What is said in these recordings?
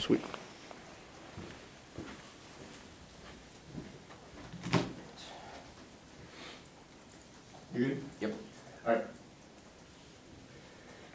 Sweet. You good? Yep. All right.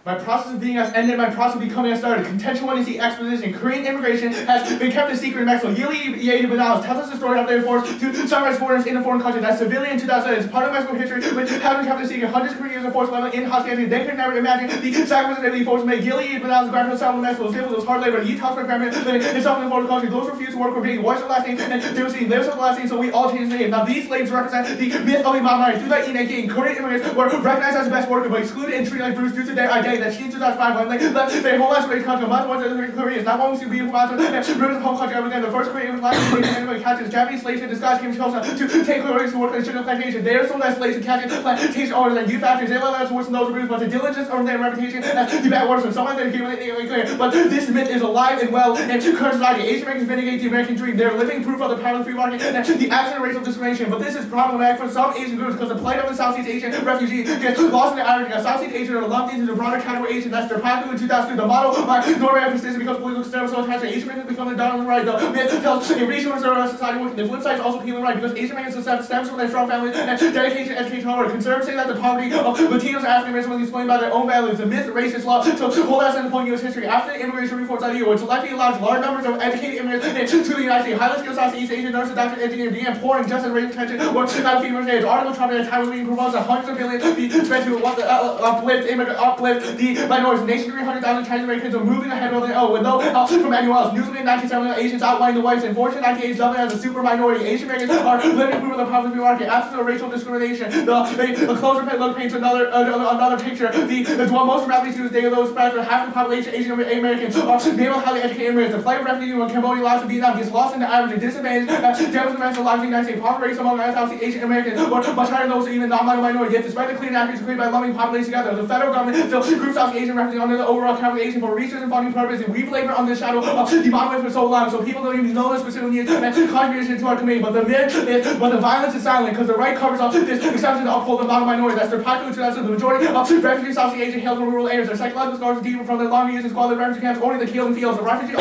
My process of being has ended, my process of becoming has started. Contention 1 is the exposition. Korean immigration has been kept a secret in Mexico. Yearly EA Bananas tells us the story of their force to summarize foreigners in a foreign country. That's civilian in 2007. It's part of Mexican history, which has been kept a secret. Hundreds of Koreans are forced level in hostility. They could never imagine the sacrifices that the forced made. Yearly Bananas, grandparents settled in Mexico. It was hard labor. He talks about grandparents living in suffering in foreign country. Those refused to work were being washed the last name, and they were saying, lives of the last name, so we all changed the name. Now, these slaves represent the myth of the Maori. Through that ENA, Korean immigrants were recognized as the best worker, but excluded and treated like Bruce due to their identity that she in 2005 when they left their whole last race country. A month once the Koreans, not one was to be from and ruined the home country again. The first Korean was last to catches Japanese slaves in disguise came to China to take Koreans to work in the sugar plantation. They are sold as slaves to catching plantation owners and youth factories. They let us worse than those abused, but the diligence earned their reputation as the bad workers. Someone that came clear. But this myth is alive and well in current society. Asian Americans vindicate the American dream. They're living proof of the power of the free market and the absence of racial discrimination. But this is problematic for some Asian groups because the plight of the Southeast Asian refugee gets lost in the irony. Southeast Asian are lumped into the broader category Asian. That's their pathway in 2002. The model by Norway of persistence because political systems so attached to Asian Americans become the dominant right. The myth tells a racial conservative society working. The flip side is also appealing right because Asian Americans stems from their strong families and dedication, education, hard work. Conservatives say that the poverty of Latinos and African Americans was explained by their own values. The myth, racist law, to hold us in the point of U.S. history. After the immigration reforms out of the year, which likely allows large numbers of educated immigrants to the United States, highly skilled Southeast Asian nurses, doctors, engineers began pouring just as racial tension or not a female stage. Article Trump at a time was being proposed that hundreds of billions be spent to uplift the minorities. Nation 300,000 Chinese Americans are moving ahead of with no help from anyone else. Newsweek in 1970, Asians outlining the whites. In Fortune 1980, dubbing as a super minority. Asian Americans are living proof of the power of the market. Absence of racial discrimination. The closer look paints another picture. The most rapidly used data those spreads are half the population Asian Americans are male highly educated immigrants. The plight of refugees when Cambodia, Laos, and Vietnam gets lost in the average disadvantage. Demonstrates the lives of the United States. Poverty rates among Southeast Asian Americans are much higher than those even non-minority. Yet, despite the clean accuracy created by lumping populations together, the federal government still groups Southeast Asian refugees under the overall capitalization for research and funding purposes. And we've labored under the shadow of the monolith for so long, so people don't even know the specific needs and contribution to our community. But the myth is, but the violence is silent because the right covers up this exception to uphold the minority. That's their popular to the majority of refugees Southeast Asian hail from rural areas. Their psychological scars are deeper from their long years in squalid refugee camps, only the killing fields. The refugees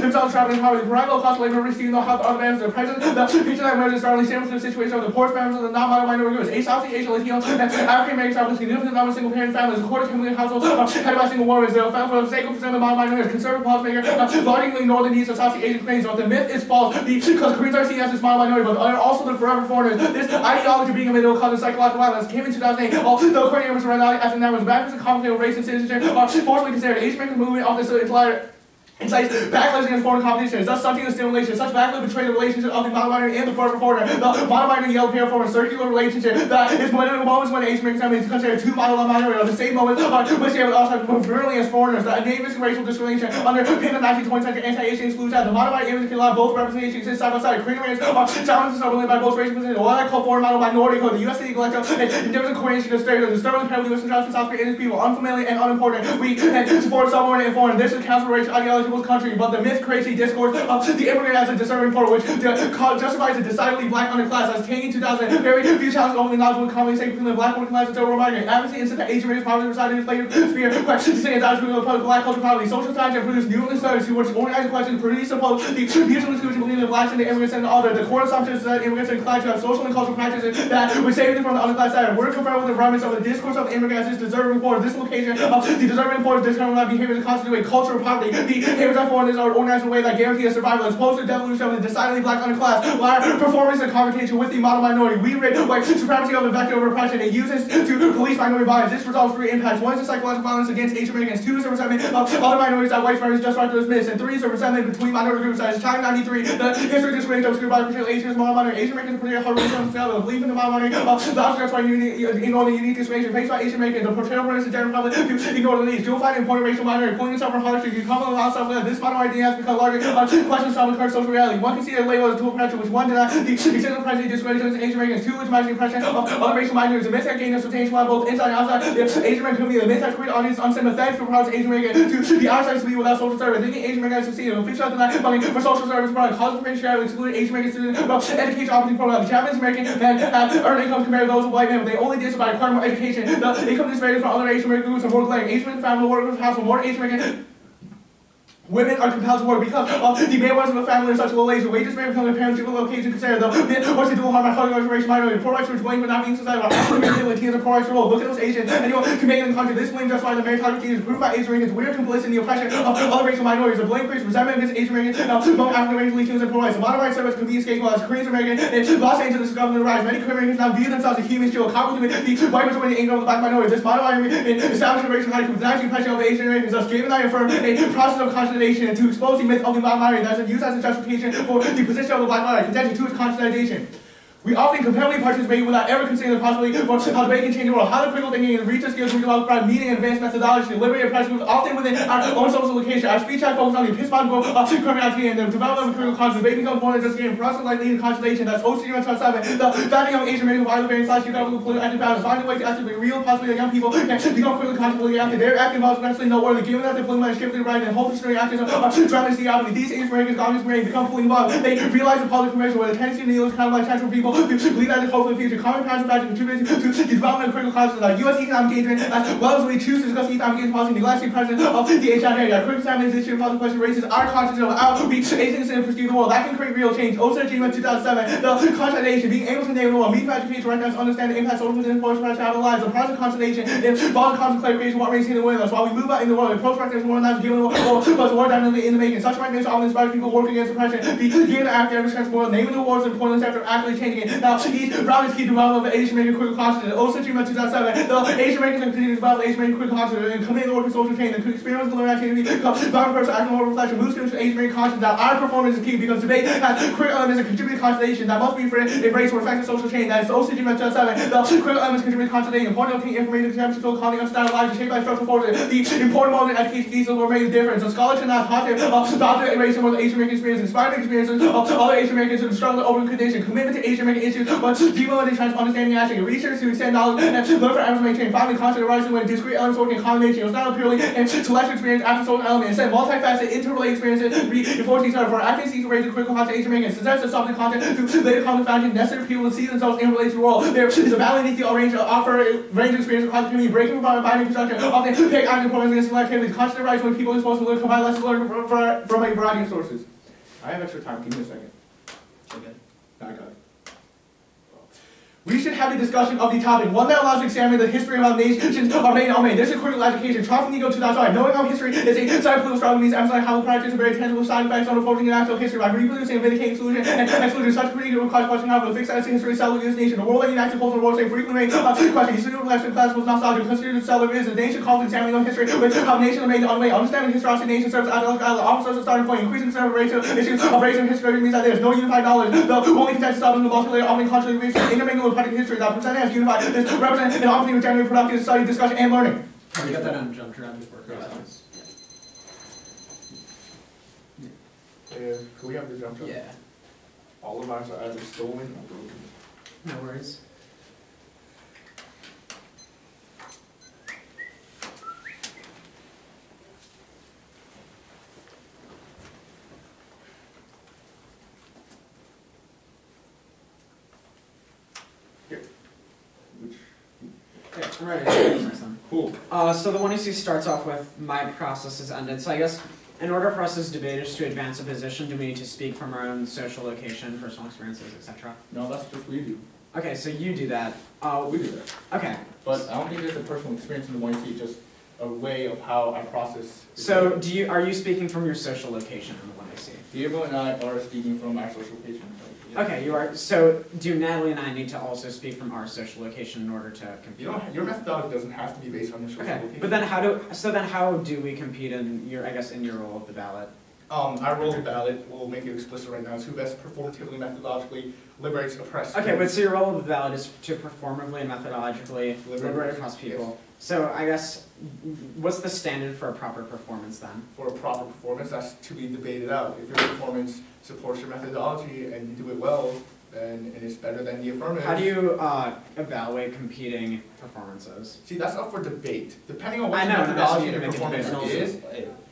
themselves traveling in poverty. The low cost labor receiving no help other members. The president, the picture that emerges startling shambles to the situation of the poorest members of the non-minority groups. Southeast Asian Latinos and African Americans have a significant number of single parent families. A quarter of million households headed by single women. They are for the sake of the minorities. Conservative policymakers largely ignore the needs of Southeast Asian Koreans. So the myth is false because Koreans are seen as a small minority, but are also the forever foreigners. This ideology of being a middle causes psychological violence came in 2008. Although Korean immigrants were not as in that was rapid and complicated race and citizenship are forcibly considered. Asian American movement of this entire incites backlash against foreign competition. It's thus something of stimulation. Such backlash betray the relationship of the monominor and the foreigner. The monominor yellow pair form a circular relationship that is moments when Asian American families consider two monominor at the same moment which they have also moved virulently as foreigners. The nameless racial discrimination underpinned the 1920s century anti-Asian exclusion. The monominor image can allow both representations exist side by side. Korean Americans are challenged and by both racial positions. What I call foreign minority code. The U.S. state collective and difference in Korean is disturbing the U.S. and South Korean people unfamiliar and unimportant. We support someone and foreign. This is counsel racial ideology of country, but the myth crazy discourse of the immigrant as a deserving poor, which justifies a decidedly black underclass as taking 2000 very few challenges only knowledgeable commonly say between the black working class and silver migrant. Advocacy instead that Asian race poverty residing in slavery sphere questions saying that the black culture poverty. Social science have produced numerous studies who which organize questions presuppose the mutual exclusion between the blacks and the immigrants and the other. The core assumption is that immigrants are inclined to have social and cultural practices that would save them from the underclass side. We're confronted with the remnants of the discourse of the immigrant as this deserving poor. This location of the deserving poor is discriminating behaviors that constitute a cultural poverty. The behaviors of foreigners are organized in a way that guarantee a survival as opposed to the devolution of the decidedly black underclass. While performance and confrontation with the model minority, we rate white supremacy of the vector of repression. It uses to police minority violence. This results three impacts. One is the psychological violence against Asian Americans. Two is the resentment of other minorities that white supremacists just right to dismiss. And three is the resentment between minority groups. As China 93, the history discrimination of screwed by particular Asians, model minority. Asian Americans particularly hard to fail the belief in the model minority. The obstacles why ignore the unique discrimination faced by Asian Americans. The portrayal of the general public to ignore the needs. You'll find important racial minority pulling itself from hardship. You come along self-led. This minority has become larger. Questions solve the current social reality. One can see a label as a tool pressure, which one denies the extensive pressure discrimination against Asian Americans. Two, legitimizes the oppression of other racial minorities. The myth that gained substantial while both inside and outside the Asian American community. The myth that created audience unsympathetic for products Asian Americans to the outside community without social service. Thinking Asian Americans succeeded. Official denied funding for social service product. Causes of raciality excluded Asian American students about education opportunity program. The Japanese American men have earned income compared to those of white men, but they only did so by acquiring more education. The income disparity from other Asian American groups are more glaring. Asian American family workers have more Asian American Women are compelled to work because the male members of the family are such a low age. The wages may become apparent to the location considered. The men or to dual harm by causing racial minority. Poor rights are blamed for not being society. Latinos are poor rights role. Look at those Asians. Anyone can make in the country. This blame justifies the meritocracy is proved by Asian Americans. We are complicit in the oppression of other racial minorities. The blame creates resentment against Asian Americans among African Americans, Latinos, and poor rights. The modern rights service can be escaped as Korean American in Los Angeles government rise. Many Korean Americans now view themselves as human shield, complementing the white majority anger of the black minority. This modern environment in establishing racial hierarchy with the oppression of Asian Americans, thus gave and I affirm a process of conscientization and to expose the myth of the black minority that is used as a justification for the position of the black minority, contention to its conscientization. We often compellingly participate without ever considering the possibility for how debate can change the world. How the critical thinking and research skills we develop provide meaning and advanced methodology to liberate oppressed groups, often within our own social location. Our speech has focused on the epistemological criminality and the development of critical conscience. Debate becomes more than just a game. Process like leading conscientization. That's OCD 7. The founding young Asian Americans wide various slash geographical political active balance. Finding ways to actively real possibility that young people can become critically consciently active. Their active involves necessarily noteworthy. Given that their political shifting right and whole history activism are dramatic theology. These Asian Americans, Congress become fully involved. They realize the public convention where the tendency to kneel is kind of like transfer people to believe that hope for the future. Common parents are contributing to the development of critical consciousness like U.S. economic engagement, as well as we choose to discuss economic engagement policy, neglect the president of the HI area. Critical examination of public question raises our consciousness of how we Asians and perceive the world. That can create real change. Also, achievement 2007, the conscientization, being able to name the world, meet to educate, to recognize, understand the impact social within important pressure of our lives. The process of conscientization involves constant clarification of what race in the within us. While we move out in the world, approach recognize more than given the world, plus more dynamically in the making. Such recognition often inspires people working against oppression. Begin to act every chance world, naming the world's importance after actively changing it. Now, each round is key development of the Asian American critical consciousness. Also, achievement 2007, the Asian Americans continue to develop the Asian American critical consciousness and committing the work of social change and experience the learning activity, development person, active moral reflection, moves to Asian American consciousness. Now, our performance is key because debate has critical elements and contributing conscientization that must be embraced for effective social change. That is also achievement 2007, the critical elements contributing conscientization, important to obtain information, conception, social content, understanding lives, shaped by structural forces. The important moment in education thesis will make a difference. So scholarship not taught to doctorate erasing more Asian American experience, inspiring experiences of other Asian Americans who struggle with open condition, commitment to Asian American issues, but development and understanding action, research to extend knowledge, and learn for efforts to maintain. Finally, conscious arising when discrete elements working in combination. It was not a purely intellectual experience after social element. Instead, multifaceted, interrelated experiences reinforce each other. For activities to raise the critical content Asian Americans, success of subject content to later common foundation necessary for people to see themselves and relate to the world. There is a valid need to offer a range of experience across the community, breaking from binary construction, often take active performance against activities. Conscious arising when people are supposed to learn, combine lessons learned from a variety of sources. I have extra time. Give me a second. Okay. I got it. We should have a discussion of the topic, one that allows to examine the history of how nations are made and unmade. This is critical education. Try from Ego 2005. Knowing how history is a side of political struggle means emphasizing how we practice a very tangible side effects on unfolding in actual history by reproducing and vindicating solution and exclusion. Such critique requires questioning how the fixed identity history settled in this nation. The world that unites the cultural world say frequently remains question. Historical collection classical nostalgia considered to settle is the nation calls examining of history with how nations are made and unmade. Understanding historicity of nation serves as officers of starting point. Increasing concern of racial issues of race and history means that there is no unified knowledge. The only contextual stuff in the multiplayer often contrary research intermingle with practical history that present as unified. This represents an opportunity to generate productive study, discussion, and learning. Can we get that on jump around before questions? Can we have the jump shot? Yeah. All of ours are either stolen or broken. No worries. Okay, I'm ready to do this next one. Cool. So the one you see starts off with, my process is ended. So I guess in order for us as debaters to advance a position, do we need to speak from our own social location, personal experiences, etc.? No, that's just what we do. Okay, so you do that. We do that. Okay. But I don't think there's a personal experience in the one you see, just a way of how I process. So are you speaking from your social location in the one I see? Diego and I are speaking from our social location. Okay, you are. So do Natalie and I need to also speak from our social location in order to compete? Your methodology doesn't have to be based on your social location. But then how do we compete in your role of the ballot? Our role of the ballot, we'll make it explicit right now, is who best performatively, methodologically liberates oppressed. Okay, but so your role of the ballot is to performatively and methodologically liberate oppressed people. Yes. So I guess, what's the standard for a proper performance then? For a proper performance, that's to be debated out. If your performance supports your methodology and you do it well, then it's better than the affirmative. How do you evaluate competing performances? See, that's up for debate. Depending on what your methodology and your performance is,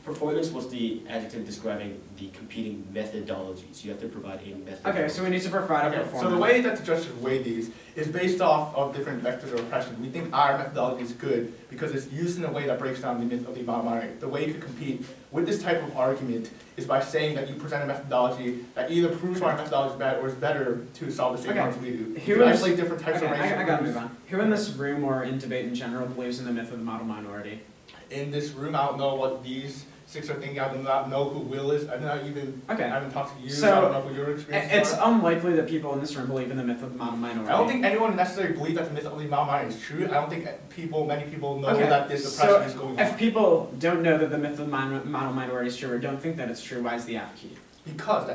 Performance was the adjective describing the competing methodologies. You have to provide a methodology. Okay, so we need to provide a performance. So the way that the judge should weigh these is based off of different vectors of oppression. We think our methodology is good because it's used in a way that breaks down the myth of the minority. The way you could compete with this type of argument is by saying that you present a methodology that either proves our methodology is bad or is better to solve the same problems we do. You isolate different types of racial I gotta move on. Who in this room or in debate in general believes in the myth of the model minority? In this room, I don't know what these 6 are thinking. I do not know who Will is. I haven't talked to you, so I don't know what your experience is. It's unlikely that people in this room believe in the myth of the model minority. I don't think anyone necessarily believes that the myth of the model minority is true. I don't think many people know that this oppression is going on. If people don't know that the myth of the model minority is true or don't think that it's true, why is the AF key? Because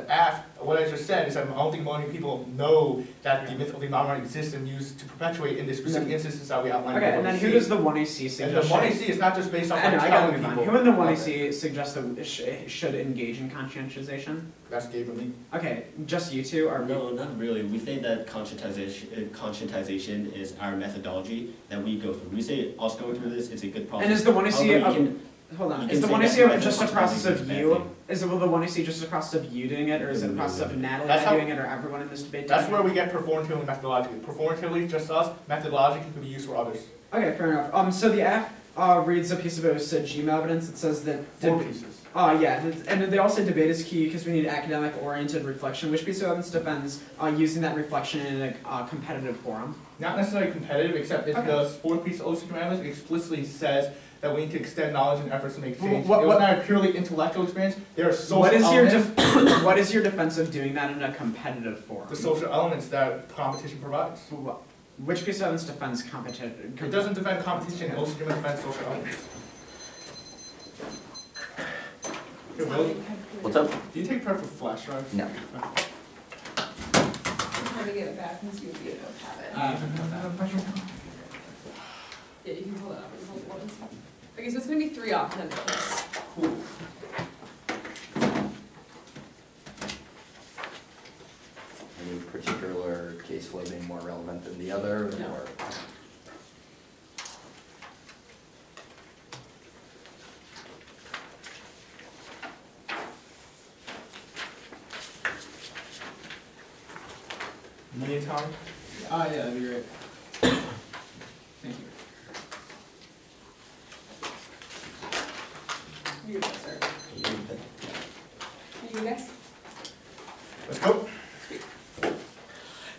what I just said is that I don't think many people know that the myth of the minority exists and used to perpetuate in the specific instances that we outlined. Okay, and then who does the 1AC suggest? And the 1AC is not just based off telling people. Who in the 1AC suggests that should engage in conscientization? That's Gabe and me. Okay, just you two? Or no, not really. We think that conscientization is our methodology that we go through. We say us going through this, it's a good process. And is the 1AC hold on, is the 1AC just a process of you? Is the 1AC just a process of you doing it, or is it a process of Natalie doing it, or everyone in this debate doing it? That's where we get performatively and methodologically. Performatively, just us. Methodologically, can be used for others. Okay, fair enough. So the AF reads a piece of OSID evidence that says that... 4 pieces. Yeah, and they also debate is key because we need academic-oriented reflection. Which piece of evidence defends using that reflection in a competitive forum? Not necessarily competitive, except if the 4th piece of OSID evidence explicitly says that we need to extend knowledge and efforts to make change. It was not a purely intellectual experience. There are social elements. What is your defense of doing that in a competitive forum? The social elements that competition provides. Which piece of evidence defends competition? It doesn't defend competition. It also defends social elements. Hey, Will, what's up? do you take prep for flash drives? No. I'm trying to get it back and see if you have it. Yeah, you can pull it up. Okay, so it's going to be 3 alternatives. Cool. Any particular case flow being more relevant than the other? No. Or? Mini time? Yeah, that'd be great. Thank you. You go, sir. You next. Let's go.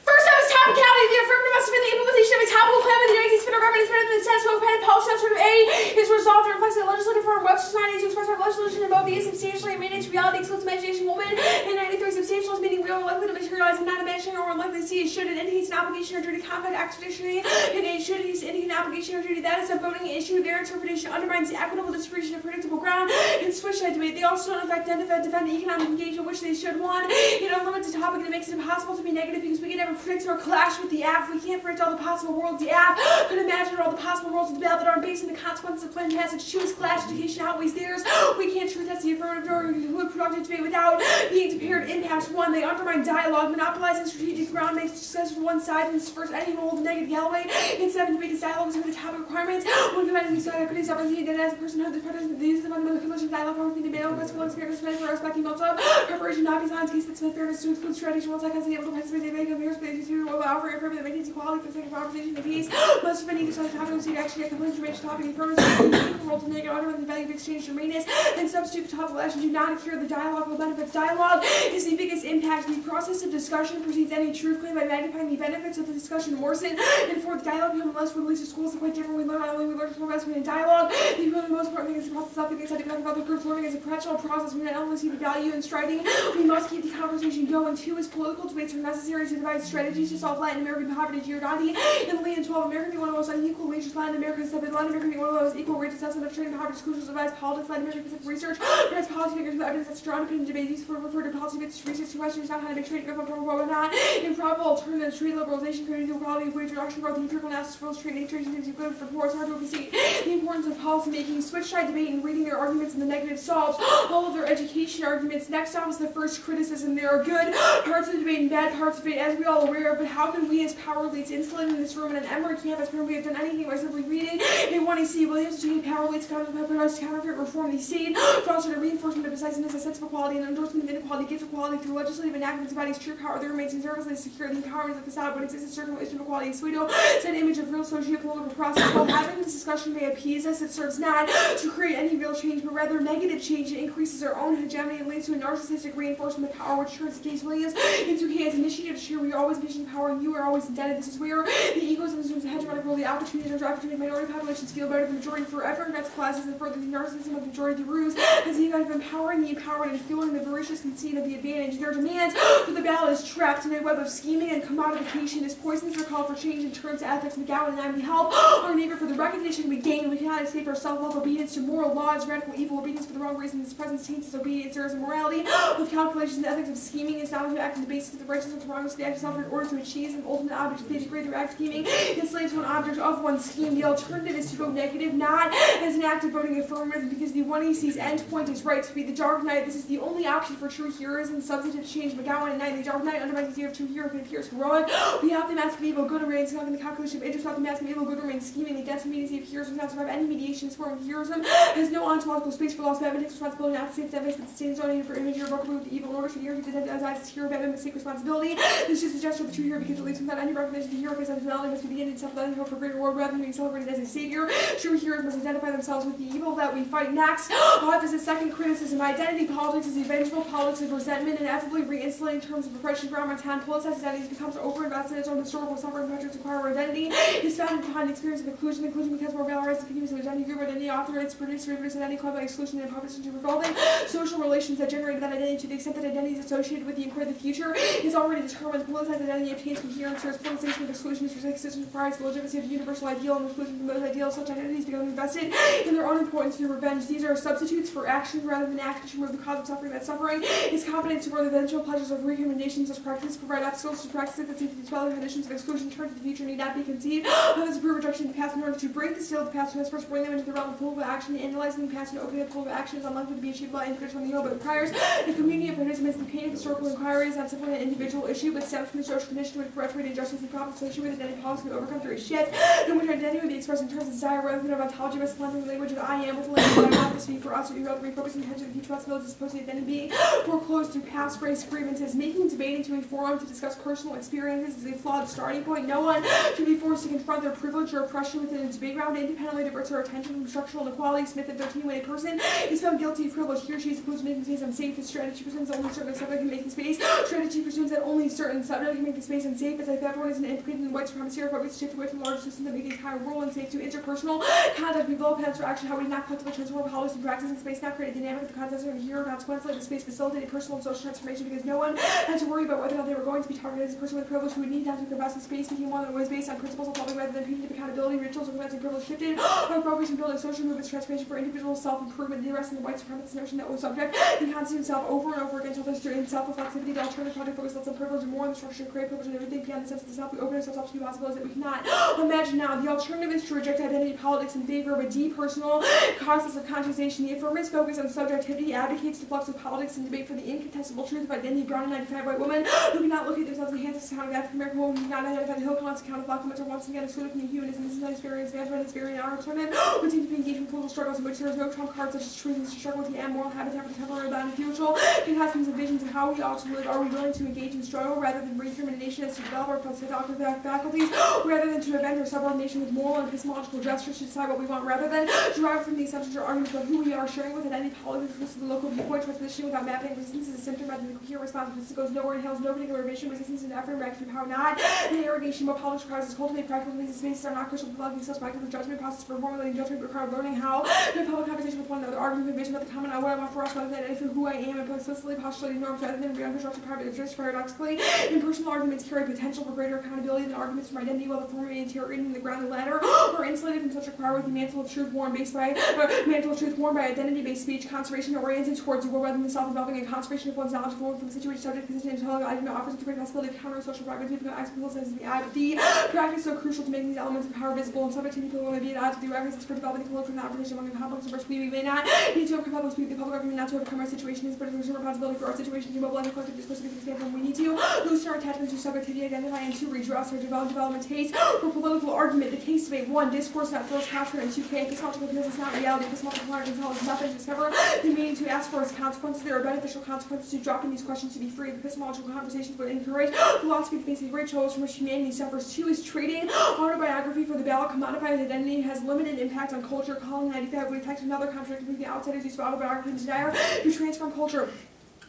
First up is topicality. The affirmative must have been the implementation of a topical plan by the United States federal government is better than the status quo of policy. Alternative A is resolved that reflects the legislative form Webster's 90 to express our legislation in both these substantially and mandates reality excludes imagination woman and 93 substantial is meaning real or likely to materialize and not imaginary or unlikely to see should it indicate an obligation or duty to combat extradition and it should indicate an obligation or duty that is a voting issue. Their interpretation undermines the equitable distribution of predictable ground and switch that debate. They also don't defend the economic engagement which they should want. It unlimits the topic and it makes it impossible to be negative because we can never predict or clash with the app. We can't predict all the possible worlds the app could imagine or all the possible worlds of the ballot that aren't based on the consequences of plain passage. Choose clash education outweighs theirs. We can't truth test the affirmative or include productive debate without being compared impacts. 1, they undermine dialogue, monopolizing strategic ground makes discussion for one side and disperse any role of negative Galloway. And 7, debate is dialogue is over the topic requirements. When combining these equities, opportunity that as a person who the participant the use of fundamental conclusion dialogue for the male principle experience Smith for respecting notes of preparation not besides case that Smith fairness to exclude strategy one second able to participate in debate compares with the will offer affirmative that maintains equality for the sake of conversation and peace. Must defend each other's topic to actually get complete information topic affirmative role to negative under the value of exchange and maintenance and substitute for topical action do not adhere the dialogue will benefits. Dialogue is the biggest impact. The process of discussion precedes any truth claim by magnifying the benefits of the discussion worsen and for the dialogue become less released to schools are quite different. We learn not only we learn from best in dialogue. The most important thing is the process of thinking something about the group learning is a perpetual process. We not only see the value in striding, we must keep the conversation going. 2 is political debates are necessary to devise strategies to solve Latin American poverty. Giordani and Lee and 12 American being one of the most unequal wages Latin Americans have been Latin American being one of the most equal rate assessment of trade and poverty exclusions advice politics Latin American research, but as policymakers with evidence that's draw independent debate, these refer to policy debates, research questions, not how to make trade, if or not, improbable alternatives, trade liberalization, community equality, wage reduction, growth, empirical analysis, rules, trade, nature, things you good for poor, it's hard to overstate the importance of policy making, switch side debate, and reading their arguments and the negative solves all of their education arguments. Next off is the first criticism. There are good parts of the debate and bad parts of it, as we all aware of, but how can we as power elites insulated in this room in an Emory campus where we have done anything by simply reading and wanting to see Williams to power elites counterfeit reform the state, foster the reinforcement of decisiveness, a sense of equality, and endorsement of inequality, gives equality through legislative enactments embodying true power that remains conservatively secure, the empowerment of the South, but exists in circulation of equality, and pseudo set image of real socio-political process. While having this discussion may appease us, it serves not to create any real change, but rather negative change. It increases our own hegemony and leads to a narcissistic reinforcement of power, which turns the case Williams into his initiative to share we are always pushing power and you are always indebted. This is where the ecosystem assumes the hegemonic role, the opportunity to drive to make minority populations feel better than the majority forever against classes and further the narcissism of the majority of the ruse as the effect of empowering the empowered and fueling the voracious conceit of the advantage. Their demands for the ballot is trapped in a web of scheming and commodification. This poisons their call for change and turns to ethics. McGowan and I, we help our neighbor for the recognition we gain. We cannot escape our self-love. Obedience to moral laws, radical evil, obedience for the wrong reasons. This presence taints his obedience. There is a morality of calculations and ethics of scheming. It's not to act on the basis of the righteousness of the wrongness of the act itself in order to achieve an ultimate object. If they degrade their act scheming, enslaved to an object of one scheme. The alternative is to vote negative, not as an act of voting affirmative, because the one he sees end point is right. To be the dark knight, this is the only option for true heroes and substantive change. McGowan and I, the dark knight undermines the idea of true hero, but appears heroic. We have the mask of evil, good remains, not in the calculation of interest, not the mask of evil, good remains scheming. The dense immediacy of heroism cannot survive any mediation. This form of heroism has no ontological space for loss. Batman takes responsibility not to save the but sustains only for image irrevocably with the evil in order to the hero. He presents as hero. Batman must take responsibility. This is the gesture of the true hero because it leaves without any recognition. The hero faces personality must begin to self-letting hope for greater reward rather than being celebrated as a savior. True heroes must identify themselves with the evil that we fight next. Off is the second criticism. Identity politics is the vengeful politics of resentment and ethically reinsulating terms of oppression from our town. Politicized identities becomes over-invested in its own historical suffering pressures require our identity. Is founded upon the experience of inclusion. Inclusion becomes more valorized and continues of identity group identity author its producer reproduce identity club by exclusion and proposition to revolving social relations that generate that identity to the extent that identity is associated with the inquiry of the future is already determined. Politicized identity obtains coherence whereas politicization of exclusion is for existence requires the legitimacy of the universal ideal and exclusion from those ideals. Such identities become invested in their own importance through revenge. These are substitutes for action rather than action to remove the cause of suffering. That suffering is competence to further the eventual pleasures of recommendations as practices provide obstacles to practices that seem to dispel the conditions of exclusion turn to the future need not be conceived as a pure rejection of the past in order to break the seal of the past. We must first bring them into the realm of political action. Analyzing the past and opening up political action is unlikely to be achieved by individuals from the hill, but requires the community of participants. The pain of historical inquiry is not simply an individual issue, but stems from the social condition which perpetuate injustice and problems associated with identity policy to overcome through a shift in which identity would be expressed in terms of desire rather than of ontology by supplanting the language of I am with the language I want this to be for us, or you rather refocusing attention on the future possibilities as opposed to identity being foreclosed through past race grievances. Making debate into a forum to discuss personal experiences is a flawed starting point. No one should be forced to confront their privilege or oppression within a debate round. Independently diverts our attention from structural inequality. Smith at 13, when a person is found guilty of privilege, he or she is supposed to make space unsafe. His strategy presumes that only certain subject can make the space. Strategy presumes that only certain subject can make the space unsafe. As if everyone is implicated in white supremacy or we shift away from the larger system that make the entire world unsafe to interpersonal contact. We develop hands for action. How we not cultivate transform policies and practices in space, not create a dynamic of the context of the hero. Consequently, the space facilitated personal and social transformation because no one had to worry about whether or not they were going to be targeted as a person with privilege who would need not to progress in space. Became one that was based on principles of public rather than punitive accountability. Rituals of and privilege shifted. Our focus in building social movements, transformation for individual self-improvement, the rest of the white supremacist notion that was subject and constant himself over and over against others through self-reflexivity. The alternative project focus lets some privilege and more on the structure to create privilege and everything beyond the sense of the self. We open ourselves up to new possibilities that we cannot imagine now. The alternative is to reject identity politics in favor of a depersonal process of conscientization. The affirmative focus on subjectivity advocates the flux of politics and debate for the incontestable truth of identity. Brown and 95 white women who cannot look at themselves in the hands of account of African American women who cannot identify the hill counts account of black women are once again excluded from the humanism. This is not experience, management, experience, and our alternative would seem to be engaged in political struggles in which there is no trump card such as truth and to struggle with the amoral habitat for the temporary bound and future. Contestants and visions of how we ought to live. Are we willing to engage in struggle rather than recrimination as to develop our post-adoptive faculties, rather than to avenge our subordination with moral and epistemological gestures to decide what we want, rather than derive from the assumptions or arguments about who we are, sharing with identity politics to the local viewpoint, transposition without mapping. Resistance is a symptom rather than a coherent response. Resistance goes nowhere and hails no particular vision. Resistance is an effort back to power, not an irrigation. What politics requires is cultivate practical means and spaces are not critical developing self-practical judgment process for formulating judgment require learning how to have public conversation with one another, arguing with vision about the common I what I want for us rather than anything who I am and explicitly postulating norms rather than reconstructed private interest. Paradoxically, impersonal arguments carry potential for greater accountability than arguments from identity, while the former may interrogating the grounded latter or insulated from such require with the mantle of truth worn by identity-based speech, conservation oriented towards courts, or whether the self-developing and conservation of one's knowledge of the situation subject to position and argument offers a great possibility of countering social progress. We've got examples as the practice so crucial to making these elements of power visible and subject to people who may be at odds with the records for developing political competition among the complex diverse we may not need to overcome public speak. The public argument not to overcome our situation is but it's a responsibility for our situation to mobilize a collective discourse to stand when we need to loosen our attachment to subjectivity, identify and to redress our development taste for political argument. The case debate 1, discourse not first capture, and 2K, epistemological appeals is not reality. Epistemological argument is nothing to discover the meaning to ask for its consequences. There are beneficial consequences to dropping these questions to be free. The epistemological conversations would encourage philosophy to face the great troubles from which humanity suffers. 2 is trading autobiography for the ballot. Commodified identity has limited impact on culture. Calling 95 would affect another contradiction between the outsiders use of autobiography and desire to transform culture.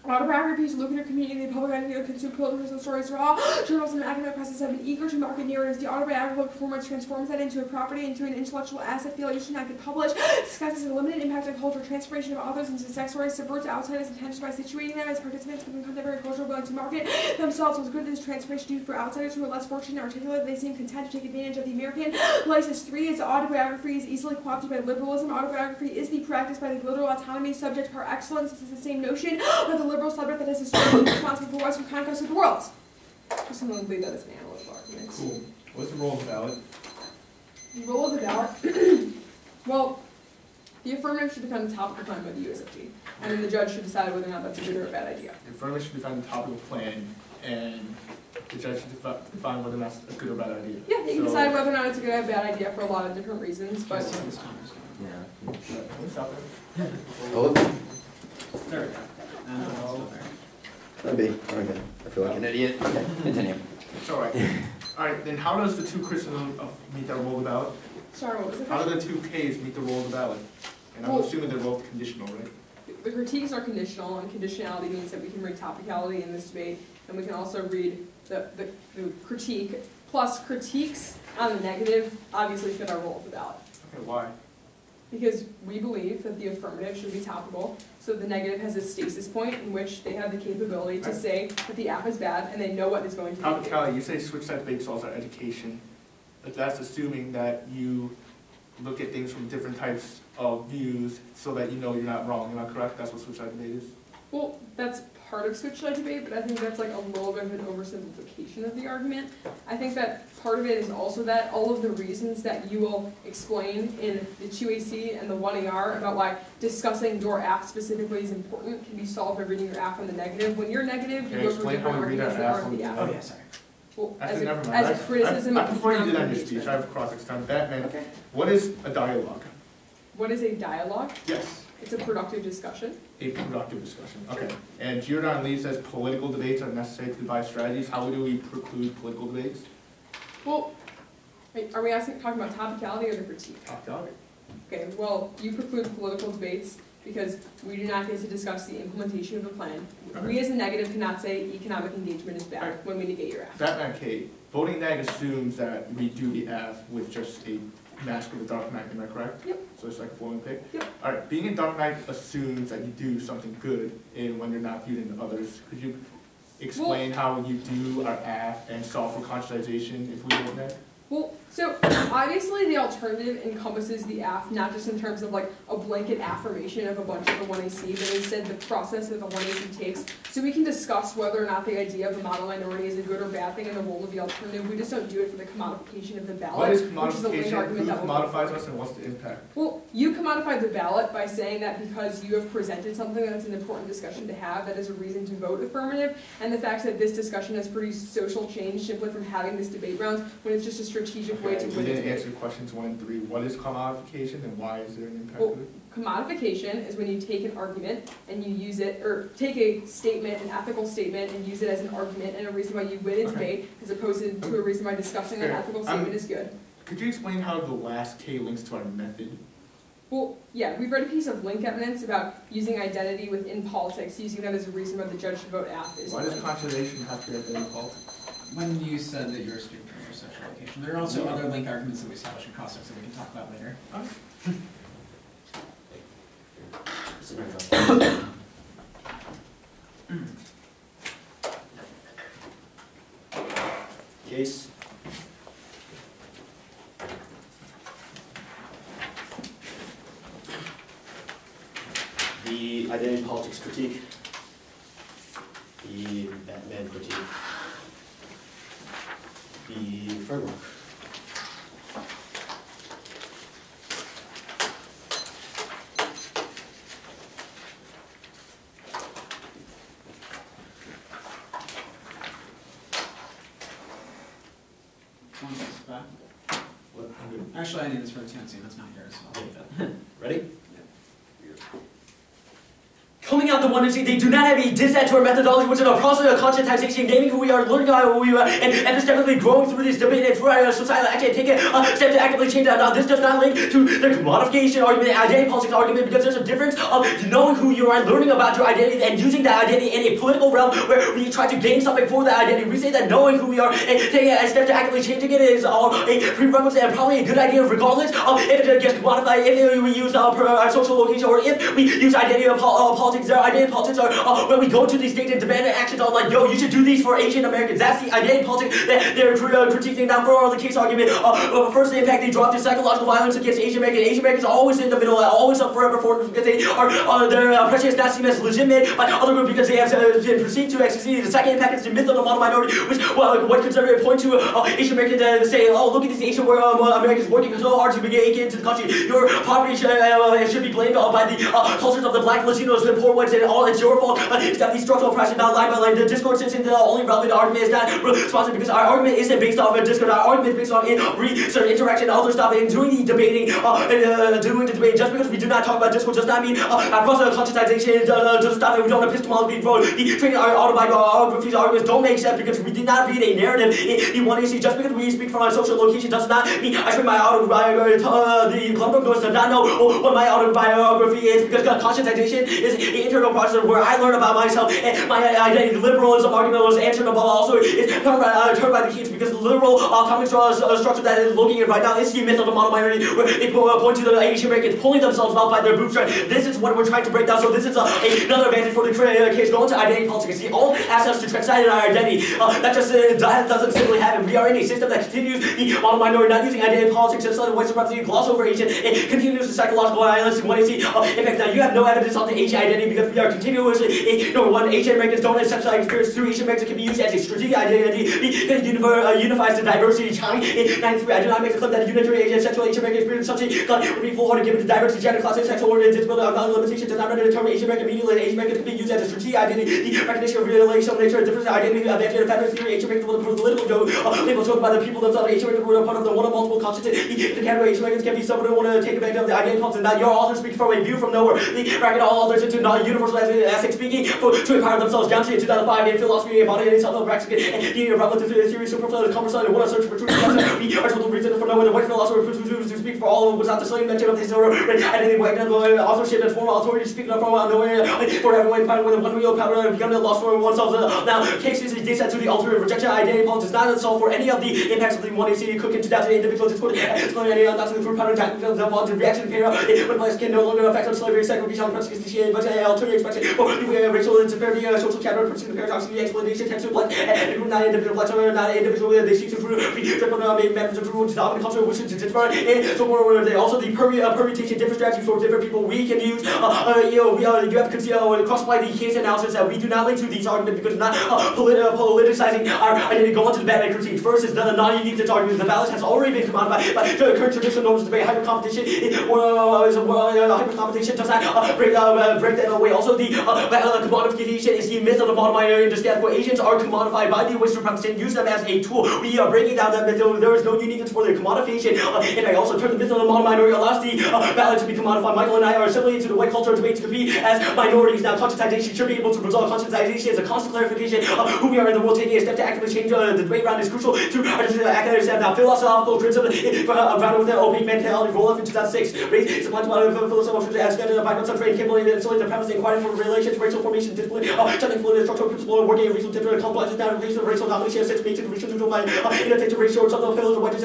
Autobiographies, lucrative community, the public identity of consumer political stories for all. Journals and academic presses have been eager to market narratives. The autobiographical performance transforms that into a property, into an intellectual asset. Failure should not get published. Discusses a limited impact on culture. Transformation of authors into sex stories subverts outsiders' intentions by situating them as participants within contemporary culture willing to market themselves. Was good this transformation do for outsiders who are less fortunate and articulate? They seem content to take advantage of the American license. 3 is autobiography is easily co-opted by liberalism. Autobiography is the practice by the literal autonomy subject par excellence. This is the same notion of the liberal subject that is historically responsible for Western conquest of the world. Just going to believe that as an analytical argument. Cool. What's the role of the ballot? The role of the ballot? Well, the affirmative should defend the topic defined by the USFG, and then the judge should decide whether or not that's a good or a bad idea. The affirmative should define the topical plan, and the judge should define whether that's a good or bad idea. Yeah, you can decide whether or not it's a good or bad idea for a lot of different reasons, but... Yeah. Can we stop there? Oh, There we go. that'd be, okay. I feel like an idiot. Okay, continue. It's all right. All right, then how does the 2 criticisms meet that role of the ballot? Sorry, what was the How question? do the 2 Ks meet the role of the ballot? And I'm Well, assuming they're both conditional, right? the critiques are conditional, and conditionality means that we can read topicality in this debate, and we can also read the critique, plus critiques on the negative obviously fit our role of the ballot. Okay, why? Because we believe that the affirmative should be topical, so the negative has a stasis point in which they have the capability to Right. say that the app is bad, and they know what is going to be. Topicality, you say switch side debate solves our education. But that's assuming that you look at things from different types of views so that you know you're not wrong. Am I correct? That's what switch side debate is? Well, that's part of switch side debate, but I think that's like a little bit of an oversimplification of the argument. I think that part of it is also that all of the reasons that you will explain in the 2AC and the 1AR about why discussing your app specifically is important can be solved by reading your app on the negative. When you're negative, you Can I go through explain different how we read our arguments that app are on the the app. Oh, yeah, sorry. Well, Actually, never mind. as a criticism I of prefer you did on your engagement. speech. I have cross-examined that, man. Okay. What is a dialogue? What is a dialogue? Yes. It's a productive discussion. A productive discussion. Okay. And Giordano Lee says political debates are necessary to devise strategies. How do we preclude political debates? Well, wait, are we talking about topicality or the critique? Topicality. Okay, well, you preclude political debates because we do not get to discuss the implementation of a plan. We as a negative cannot say economic engagement is bad Right. when we negate your app. Batman K. Voting neg assumes that we do the F with just a mask of the Dark Knight. Am I correct? Yep. So it's like a flowing pick? Yep. All right. Being a Dark Knight assumes that you do something good in when you're not viewed in others. Could you explain how you do our app and solve for conscientization if we vote neg? Well, so obviously the alternative encompasses the app, not just in terms of like a blanket affirmation of a bunch of the 1AC, but instead the process that the 1AC takes. So we can discuss whether or not the idea of a model minority is a good or bad thing in the role of the alternative. We just don't do it for the commodification of the ballot. What is which is the link commodification? argument Who that we'll go commodifies for. us and what's the impact? Well, you commodify the ballot by saying that because you have presented something that's an important discussion to have, that is a reason to vote affirmative, and the fact that this discussion has produced social change simply from having this debate round when it's just a strategic way to We win a didn't debate. answer questions 1 and 3. What is commodification and why is there an impact Well, to it? Commodification is when you take an argument and you use it, or take a statement, an ethical statement, and use it as an argument and a reason why you win a debate, as opposed to a reason why discussing an Fair. ethical statement is good. Could you explain how the last K links to our method? Well, yeah, we've read a piece of link evidence about using identity within politics, using that as a reason why the judge should vote app. Why does conscientization have to be identity politics? When you said that you're a student from your social location, there are also other link arguments that we established in cross-sects that we can talk about later. Case. The identity politics critique, the Batman critique, the framework. Actually, I need this for a tendency, that's not yours, so I'll leave it. Ready? Coming out the one and see they do not have a dissent or methodology, which is a process of conscientization, gaming who we are, learning how who we are, and epistemically growing through this debate and through our society, actually take a step to actively change that. Now, this does not link to the commodification argument, identity politics argument, because there's a difference of knowing who you are, learning about your identity, and using that identity in a political realm where we try to gain something for that identity. We say that knowing who we are and taking a step to actively changing it is all a prerequisite and probably a good idea, regardless of if it gets commodified, if we use our social location, or if we use identity politics. Their identity politics are when we go to these states and demand actions on like, yo, you should do these for Asian Americans. That's the identity politics that they're critiquing. Now, for the case argument, first the impact they drop to psychological violence against Asian Americans. Asian Americans are always in the middle, always up forever for because they are their oppression is not seen as legitimate by other groups because they have been perceived to succeed. The second impact is the myth of the model minority, which what conservatives point to Asian Americans say, oh, look at these Asian Americans working so hard to get into the country. Your poverty should be blamed by the cultures of the black, Latinos, and poor ones, and all it's your fault. It's that these structural oppression, not line by line. The discourse isn't the only relevant argument. Is not responsive because our argument isn't based off a discourse. Our argument is based on research, interaction, other stuff, and doing the debating, doing the debate. Just because we do not talk about discourse does not mean our process of conscientization doesn't stop. We don't epistemologically grow. The training our autobiographies arguments don't make sense because we did not read a narrative in one issue. Just because we speak from our social location does not mean I train my autobiography. The Glenbrook does not know what my autobiography is because conscientization is an internal process where I learn about myself and my identity. Liberalism argument was answerable also is turned by the kids because the liberal atomic structure that is looking at right now is the myth of the model minority where they point to the Asian Americans pulling themselves out by their bootstraps. This is what we're trying to break down. So this is another advantage for the case going to identity politics. The all asks us to transcend our identity. That just that doesn't simply happen. We are in a system that continues the model minority not using identity politics and so white supremacy gloss over Asian. It continues the psychological violence. When you see impact now, you have no evidence on the Asian identity because we are continuously number one, Asian Americans don't have sexual experience through Asian Americans can be used as a strategic identity because it unifies the diversity. China in 93, I do not make the claim that a unitary Asian sexual Asian American experience such a God would be full-hearted given the diversity, gender, class, and sexual origin, disability, limitation does not render the term Asian American meaningless. Asian Americans can be used as a strategic identity. The recognition of relational nature and different identity of anti feminist theory. Asian Americans were the political label chosen by the people themselves. Asian Americans were a part of the one of multiple consciences. The category Asian Americans can be someone who want to take advantage of the identity politics. And that your author speaks from a view from nowhere. They bracket all authors into non-universal ethics speaking to empower themselves. Johnson in 2005 in philosophy about it, self-practice, and the relative theory, superfluous, conversation, and what a search for truth. We are told to reason from nowhere. The white philosopher to speak for all was not the same mention of his or identity, white authorship, and formal authority speaking from nowhere for everyone, power with a one wheel power, becoming a loss for oneself. Now, cases is descent to the alternative rejection identity politics, not solve for any of the impacts of the one AC cook in 2000 individuals. It's put any not to the fruit pattern, tactical the reaction pair, when place can no longer affect on slavery, segregation, persecution, but alternative expression for racial insecurity, social chatter, pursuing paradoxically, explanation, text to blood, and group not individual blood, not individual, they seek to prove, members of groups, dominant culture, wishes to differ, and so more, they also the permutation, different strategies for different people we can use, you have to consider, cross-apply the case analysis that we do not link to these arguments because it's not politicizing our identity, go into the bad critique. First is the non-unique to argument, the ballot has already been commodified by current traditional norms of debate, hyper-competition, hyper-competition does not break that away. Also, the commodification is the myth of the model minority. Understand where Asians are commodified by the Western supremacists and use them as a tool. We are breaking down that myth. There is no uniqueness for the commodification. And I also turn the myth of the model minority allows the ballot to be commodified. Michael and I are assimilated to the white culture debate to compete as minorities. Now, conscientization should be able to resolve. Conscientization is a constant clarification of who we are in the world. Taking a step to actively change the debate round is crucial to academics have now philosophical principle around with the opaque mentality roll up in 2006. Race is a bunch of philosophical as by concept trade capability and solely the premise inquiry for relations, racial formation, discipline, checking for the structural principle of working racial different compliance down racial domination, sex based and racial neutral by inattention ratio, some of the pillars of what is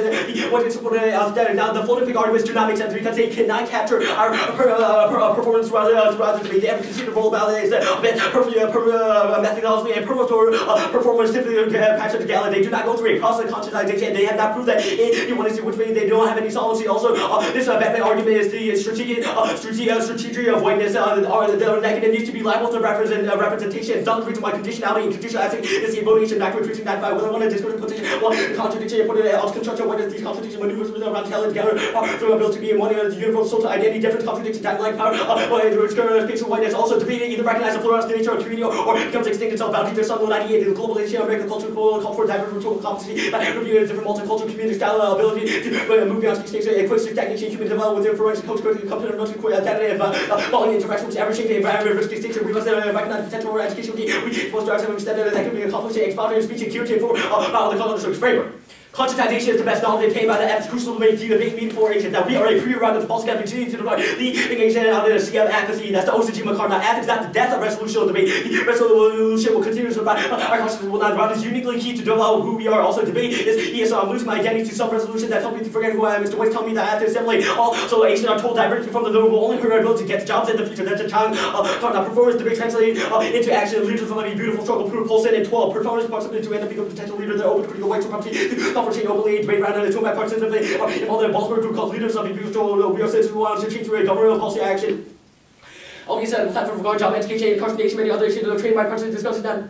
now the floating arguments do not make sense because they cannot capture our performance throughout the debate. They haven't considered role ballet is methodology and performance typically patch of the gala. They do not go through a process of conscientization and they have not proved that you want to see which way they don't have any solvency. Also, this Batman argument is the strategy of whiteness, the negative and needs to be liable to representation. It's not the reason why conditionality and conditionality is the voting doctrine treating that by whether I want to discuss the position, the contradiction, put it out construction, whether these contradiction maneuvers around telling together, through ability to be in one universal identity, different contradiction, time like power, space of whiteness, also debating either recognize the pluralist nature of community or becomes extinct itself, bounty to some 98, the globalization, American culture, call for diverse ritual competency, reviewing different multicultural community style, ability to move beyond stage, equates to techniques, human development within forensic culture, competent, identity, following interaction with ever changing environment, risk distinction, we must recognize potential for education, we supposed to have some extent that can be accomplished, expounded speech and curative for the cultural framework. Conscientization is the best knowledge obtained by the ethics crucial to make meaningful agent. That we are a prerogative of false continue to the engagement of the CF advocacy. That's the Osajima card. Not ethics, not the death of resolution debate. The resolution will continue to survive. Our consciousness will not run. Is uniquely key to develop who we are. Also, debate is yes, so I'm losing my identity to some resolution that help me to forget who I am. Mr. White telling me that I have to assimilate. Also, Asian are told diverging from the norm will only hurt our ability to get jobs in the future. That's a challenge. Performance debate translated into action. Leaders of a beautiful struggle. Proof Colson and 12. Performance possibility to end up becoming a potential leader. They're open to critical white supremacy. Conferencing openly, debate around the two my parts involved in Baltimore group called leaders of the beautiful we are citizens who want to change through a governmental policy action. All these platform for job education, conscientization, many other issues that are trained by persons discussing that.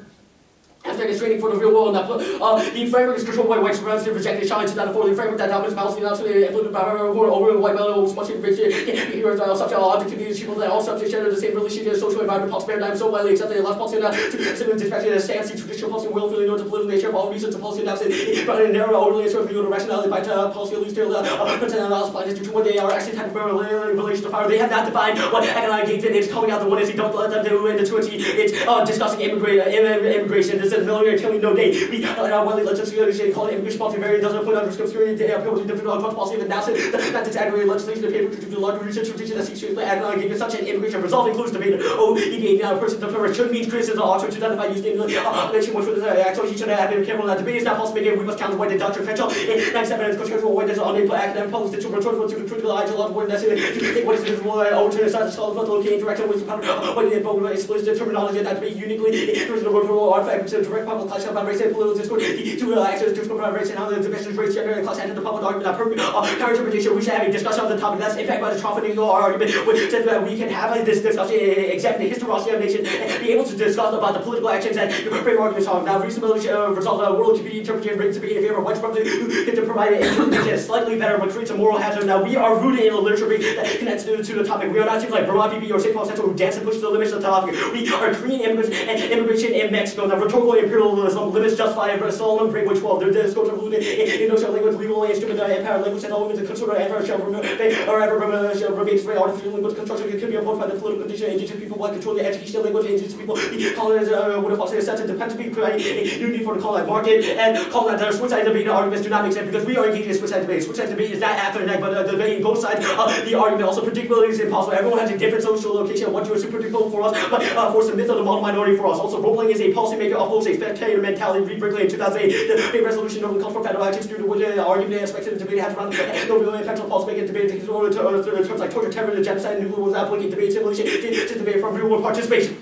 Aspect is training for the real world. The framework is controlled by white supremacy, rejected challenge 2004. The framework that dominates policy now implemented by over white male was much enriched. Heroes are subject all objectivities, people that all subjects share the same relationship, social environment, policy paradigm, so widely accepted in left policy now to similar dispatching as stance, traditional policy, will feeling north of political nature of all reasons of policy announced but in narrow, orderly, sort of view to rationality by policy, at least their pretend analysis by institution when they are actually type of relation to power. They have not defined what economic engagement is, calling out the one is don't let them do, and the two it's discussing immigration. This is military telling no day. We widely legislation called immigration policy very doesn't put under scope security proposing different policy of announcement that disaggregate legislation to paper to do larger research tradition that seeks to explain economic engagement such an immigration resolve includes debate. EDA now person of should mean criticism also to identify use name nation which was actually he should have been careful that debate is not possible we must count the white doctrine potential 97 is controversial white is on a academic policy to return to critical ideological word necessary to think what is visible overturn aside the scholars not located interaction with what is involved explicit terminology that debate uniquely the role artifact to direct public class about race and political discourse to access to about race and how the division race gender and class and the public argument counter interpretation. We should have a discussion on the topic that's impacted by the trumpeting argument which says that we can have this discussion examine the historicity of the nation and be able to discuss about the political actions and frame arguments on now reasonably result of world community interpretation brings to be in favor of white supremacy who get to provide an interpretation slightly better but creates a moral hazard. Now we are rooted in a literature that connects to the topic. We are not like Vermont BB or St. Paul Central who dance and push to the limits of the topic. We are Korean immigration in Mexico. Now rhetorical imperialism limits justify Solomon break which 12. Their discourse of Indo-Chinese language, legal instrument, empowered language, and all women to consider ever shall remain free artificial language construction can be opposed by the political condition. Indigenous people want control the educational language. Indigenous people colonize would have also said to depend to be creating unity for the colonized market and call that their switch side debate arguments do not make sense because we are engaged in switch side debate. Switch side debate is not after the night, but debating both sides. The argument also predictability is impossible. Everyone has a different social location. What you assume predictable for us, but for some myth of the model minority for us. Also, role playing is a policymaker upholds a spectator mentality. Read Brickley in 2008. The debate resolution normally comes from federal actions due to which the argument aspects of the debate has run no real impact on policymaking debate in terms like torture, terror, genocide, and nuclear was applicable debate simulation to debate from real world participation.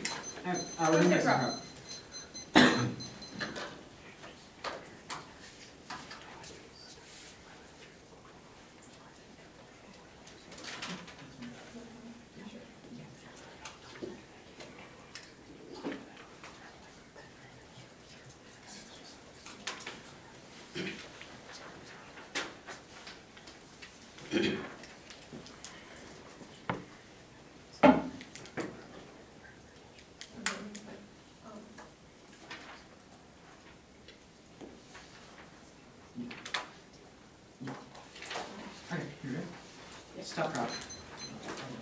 Stop drop.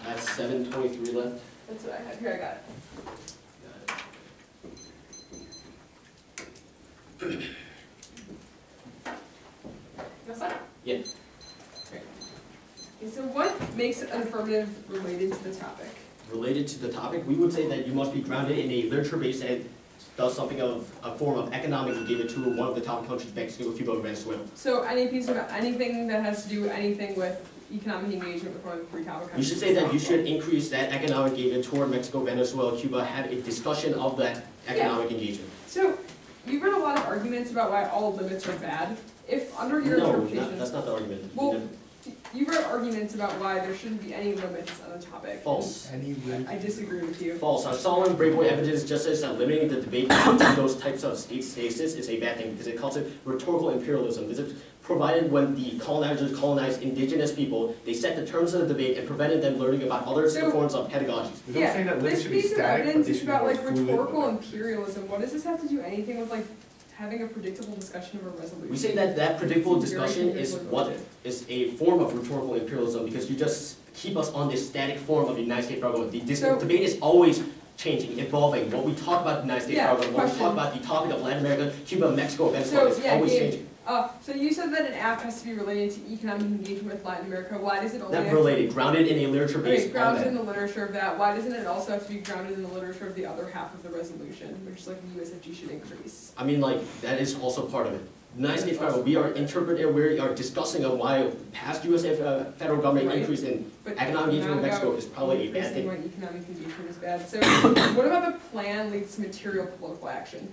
That's 7:23 left. That's what I had. Here, I got it. That's that? Yeah. Great. Okay, so what makes an affirmative related to the topic? Related to the topic, we would say that you must be grounded in a literature base that does something of a form of economic engagement to one of the top countries, Mexico, Cuba, or Venezuela. So any piece of anything that has to do anything with economic engagement with one of the three topic countries. You should say that you should increase that economic engagement toward Mexico, Venezuela, Cuba, have a discussion of that economic engagement. So you've read a lot of arguments about why all limits are bad. If under your interpretation, that's not the argument. well, you wrote arguments about why there shouldn't be any limits on the topic. False. I disagree with you. False. Our solid breakaway evidence just says that limiting the debate to those types of state stasis is a bad thing because it calls it rhetorical imperialism. This is provided when the colonizers colonized indigenous people, they set the terms of the debate and prevented them learning about other forms of pedagogies. We don't say that limits This should be piece of static, but evidence they is should be about more like fluid. rhetorical imperialism. What does this have to do anything with like having a predictable discussion of a resolution? We say that predictable discussion is Very what is a form of rhetorical imperialism because you just keep us on this static form of the United States federal government. The debate is always changing, evolving. What we talk about the United States federal government, what we talk about the topic of Latin America, Cuba, Mexico, Venezuela, is always changing. So you said that an app has to be related to economic engagement with Latin America. Why does it only Not related, grounded in a literature-based grounded in the literature of that? Why doesn't it also have to be grounded in the literature of the other half of the resolution, which is like the USFG should increase? I mean, like, that is also part of it. The United States federal, we are interpreting, we are discussing on why past US federal government increase in economic engagement with Mexico is probably a bad thing. Why economic engagement is bad. So what about the plan leads to material political action?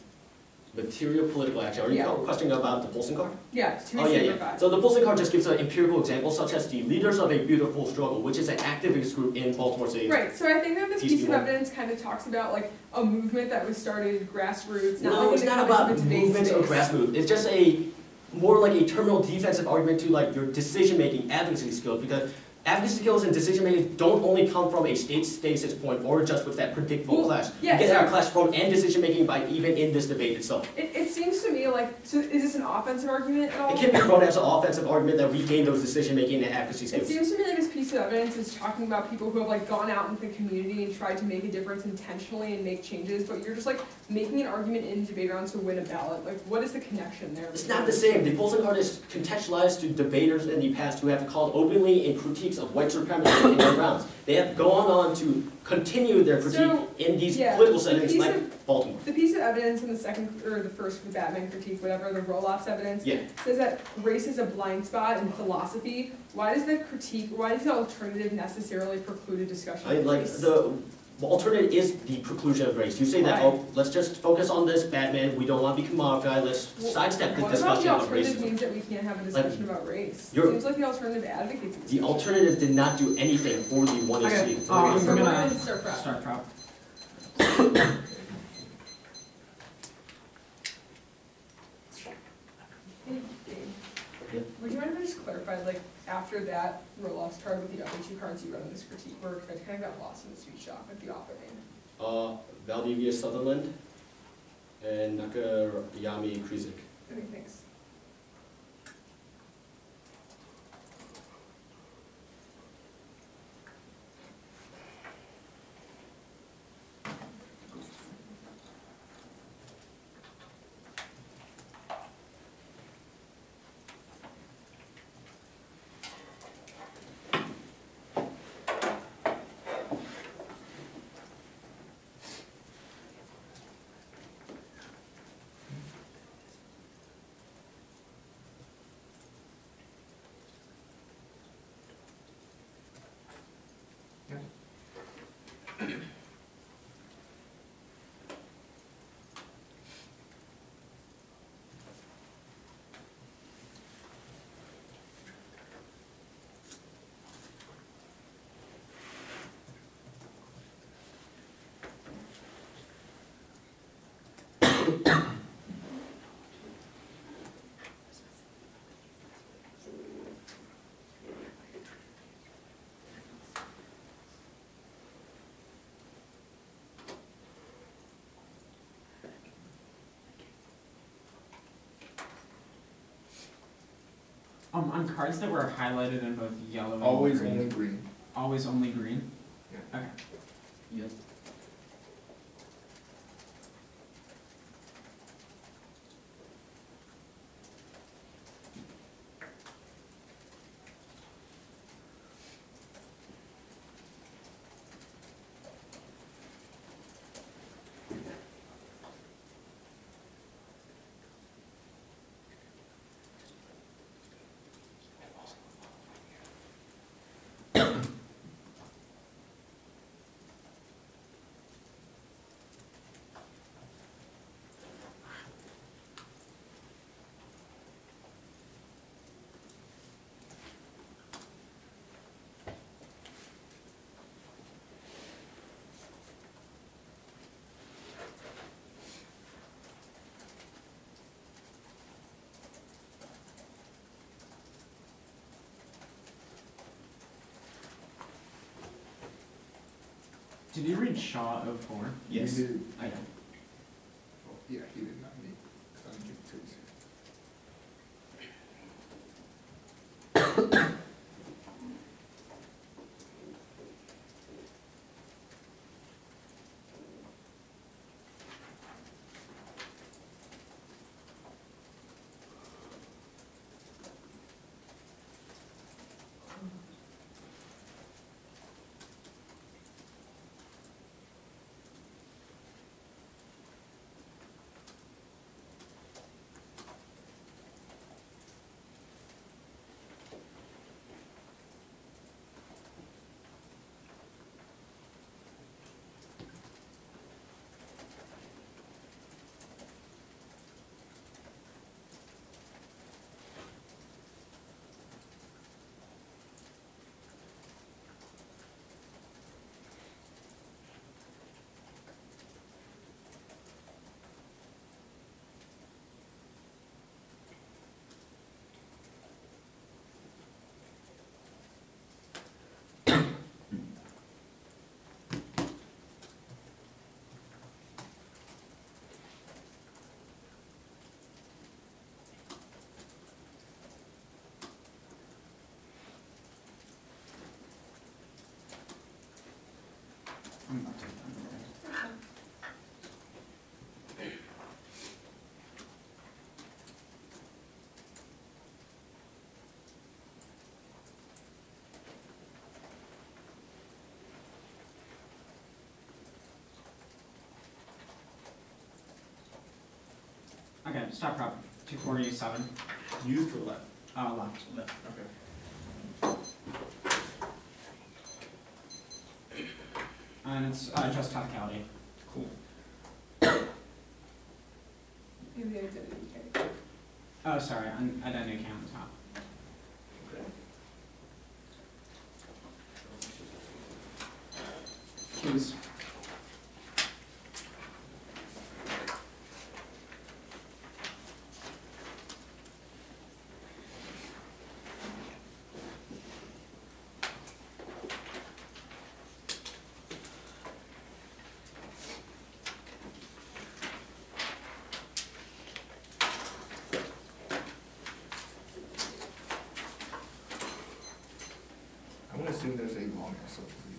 Material political action. Are you questioning about the Polson card? Yeah, oh, yeah. So the Polson card just gives an empirical example, such as the Leaders of a Beautiful Struggle, which is an activist group in Baltimore City. Right. So I think that this piece of evidence kind of talks about like a movement that was started grassroots. No, it's not about movements or grassroots. It's just a more like a terminal defensive argument to like your decision-making advocacy skills because advocacy skills and decision-making don't only come from a state stasis point or just with that predictable clash. Yeah, we get our clash from and decision-making by even in this debate itself. It seems to me like, so is this an offensive argument at all? It can be brought as an offensive argument that we gain those decision-making and advocacy skills. It seems to me like this piece of evidence is talking about people who have like gone out into the community and tried to make a difference intentionally and make changes, but you're just like making an argument in debate rounds to win a ballot. Like, what is the connection there? It's not the same. The Polson card is contextualized to debaters in the past who have called openly in critiques of white supremacy in their rounds. They have gone on to continue their critique in these political settings like Baltimore. The piece of evidence in the second, or the first for the Batman critique, whatever, the roll-offs evidence, says that race is a blind spot in philosophy. Why does the alternative necessarily preclude a discussion of race? The alternative is the preclusion of race. You say that, oh, let's just focus on this Batman, we don't want to be commodified, let's sidestep the discussion of racism. What about the alternative means that we can't have a discussion about race? It seems like the alternative advocates it. The alternative did not do anything for the one okay. seat. I'm gonna start prop. Would you mind if I just clarified, like, after that roll-offs card with the other two cards you wrote in this critique were, I kind of got lost in the speech doc with the author name. Valdivia Sutherland and Nakayami Krizik. Okay, thanks. On cards that were highlighted in both yellow and Always green. only green. Always only green? Yeah. Okay. Yep. Did you read Shaw 04? Yes. You did. I don't. Well, yeah, he did not me. 'Cause I didn't give it to you. I'm not doing that. Okay, stop prop 247. Used to left. Left. Left. Okay. And it's just topicality. Cool. In the identity check. Oh, sorry, identity count on top. Okay. Cues. I'm gonna assume there's a long ass over you.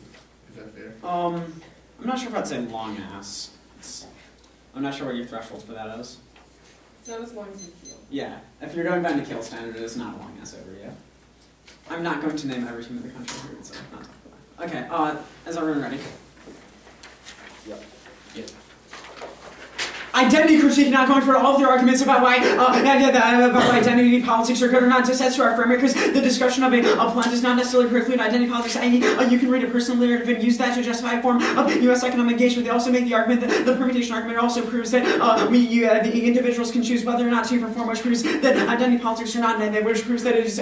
Is that fair? I'm not sure if I'd say long ass. I'm not sure what your threshold for that is. It's not as long as you feel. Yeah, if you're going by the kill standard, it's not a long ass over you. I'm not going to name every team in the country here, so not talk about it. Okay, is everyone ready? Yep. Yep. Identity critique, not going for all of their arguments about why identity politics are good or not, just as to our framework, because the discussion of a plan does not necessarily preclude identity politics. You can read a personal narrative and use that to justify a form of U.S. economic engagement. They also make the argument that the permutation argument also proves that the individuals can choose whether or not to perform, which proves that identity politics are not, which proves that it is,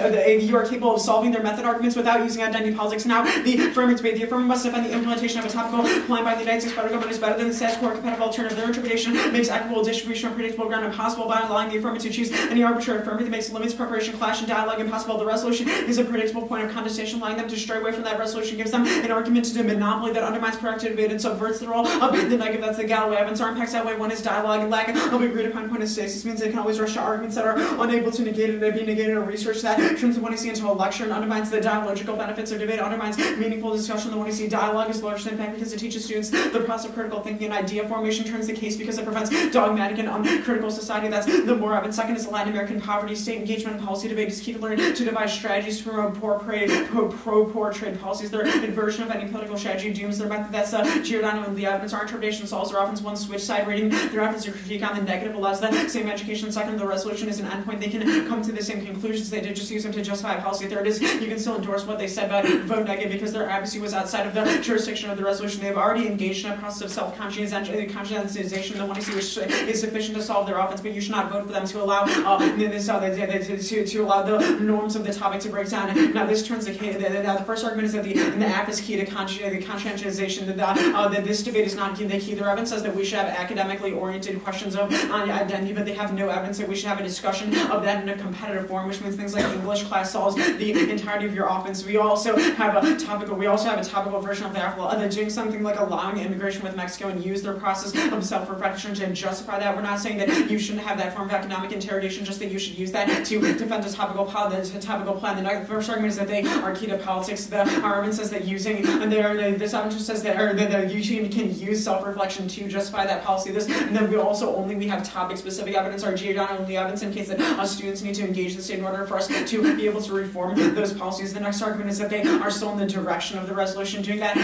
you are capable of solving their method arguments without using identity politics. Now, the affirmative debate, the affirmative must defend the implementation of a topical plan by the United States federal government is better than the status quo or compatible alternative. Their interpretation makes equitable distribution or predictable ground impossible by allowing the affirmative to choose any arbitrary affirmative that makes limits, preparation, clash, and dialogue impossible. The resolution is a predictable point of condensation, allowing them to stray away from that resolution gives them an argument to do monopoly that undermines productive debate and subverts the role of the negative. That's the Galloway evidence. Our impacts that way. One is dialogue and lack of agreed upon point of stasis means they can always rush to arguments that are unable to negate it and be negated, or research that turns the one you see into a lecture and undermines the dialogical benefits of debate, undermines meaningful discussion. The one you see dialogue is largest impact because it teaches students the process of critical thinking and idea formation, turns the case because it prevents dogmatic and uncritical society. That's the more of it. Second is the Latin American poverty, state engagement, and policy debate is key to learn to devise strategies to promote pro-poor trade policies. Their inversion of any political strategy dooms their method. That's Giordano and the evidence. Our interpretation solves their often one switch side reading. Their efforts to critique on the negative allows that same education. Second, the resolution is an endpoint. They can come to the same conclusions. They did just use them to justify policy. Third is you can still endorse what they said, but vote negative because their advocacy was outside of the jurisdiction of the resolution. They've already engaged in a process of self-conscientization. The one you see which which is sufficient to solve their offense, but you should not vote for them to allow to allow the norms of the topic to break down. Now this turns the case. The first argument is that the app is key to conscientization. That this debate is not key. The key. Their evidence says that we should have academically oriented questions of identity, but they have no evidence that we should have a discussion of that in a competitive form, which means things like English class solves the entirety of your offense. We also have a topical version of the article. They're doing something like allowing immigration with Mexico and use their process of self-reflection to justify that. We're not saying that you shouldn't have that form of economic interrogation, just that you should use that to defend a topical plan. The first argument is that they are key to politics. The argument says that this argument says that you can use self-reflection to justify that policy. And then we have topic-specific evidence, or geographic evidence, in case that students need to engage the state in order for us to be able to reform those policies. The next argument is that they are still in the direction of the resolution. Doing that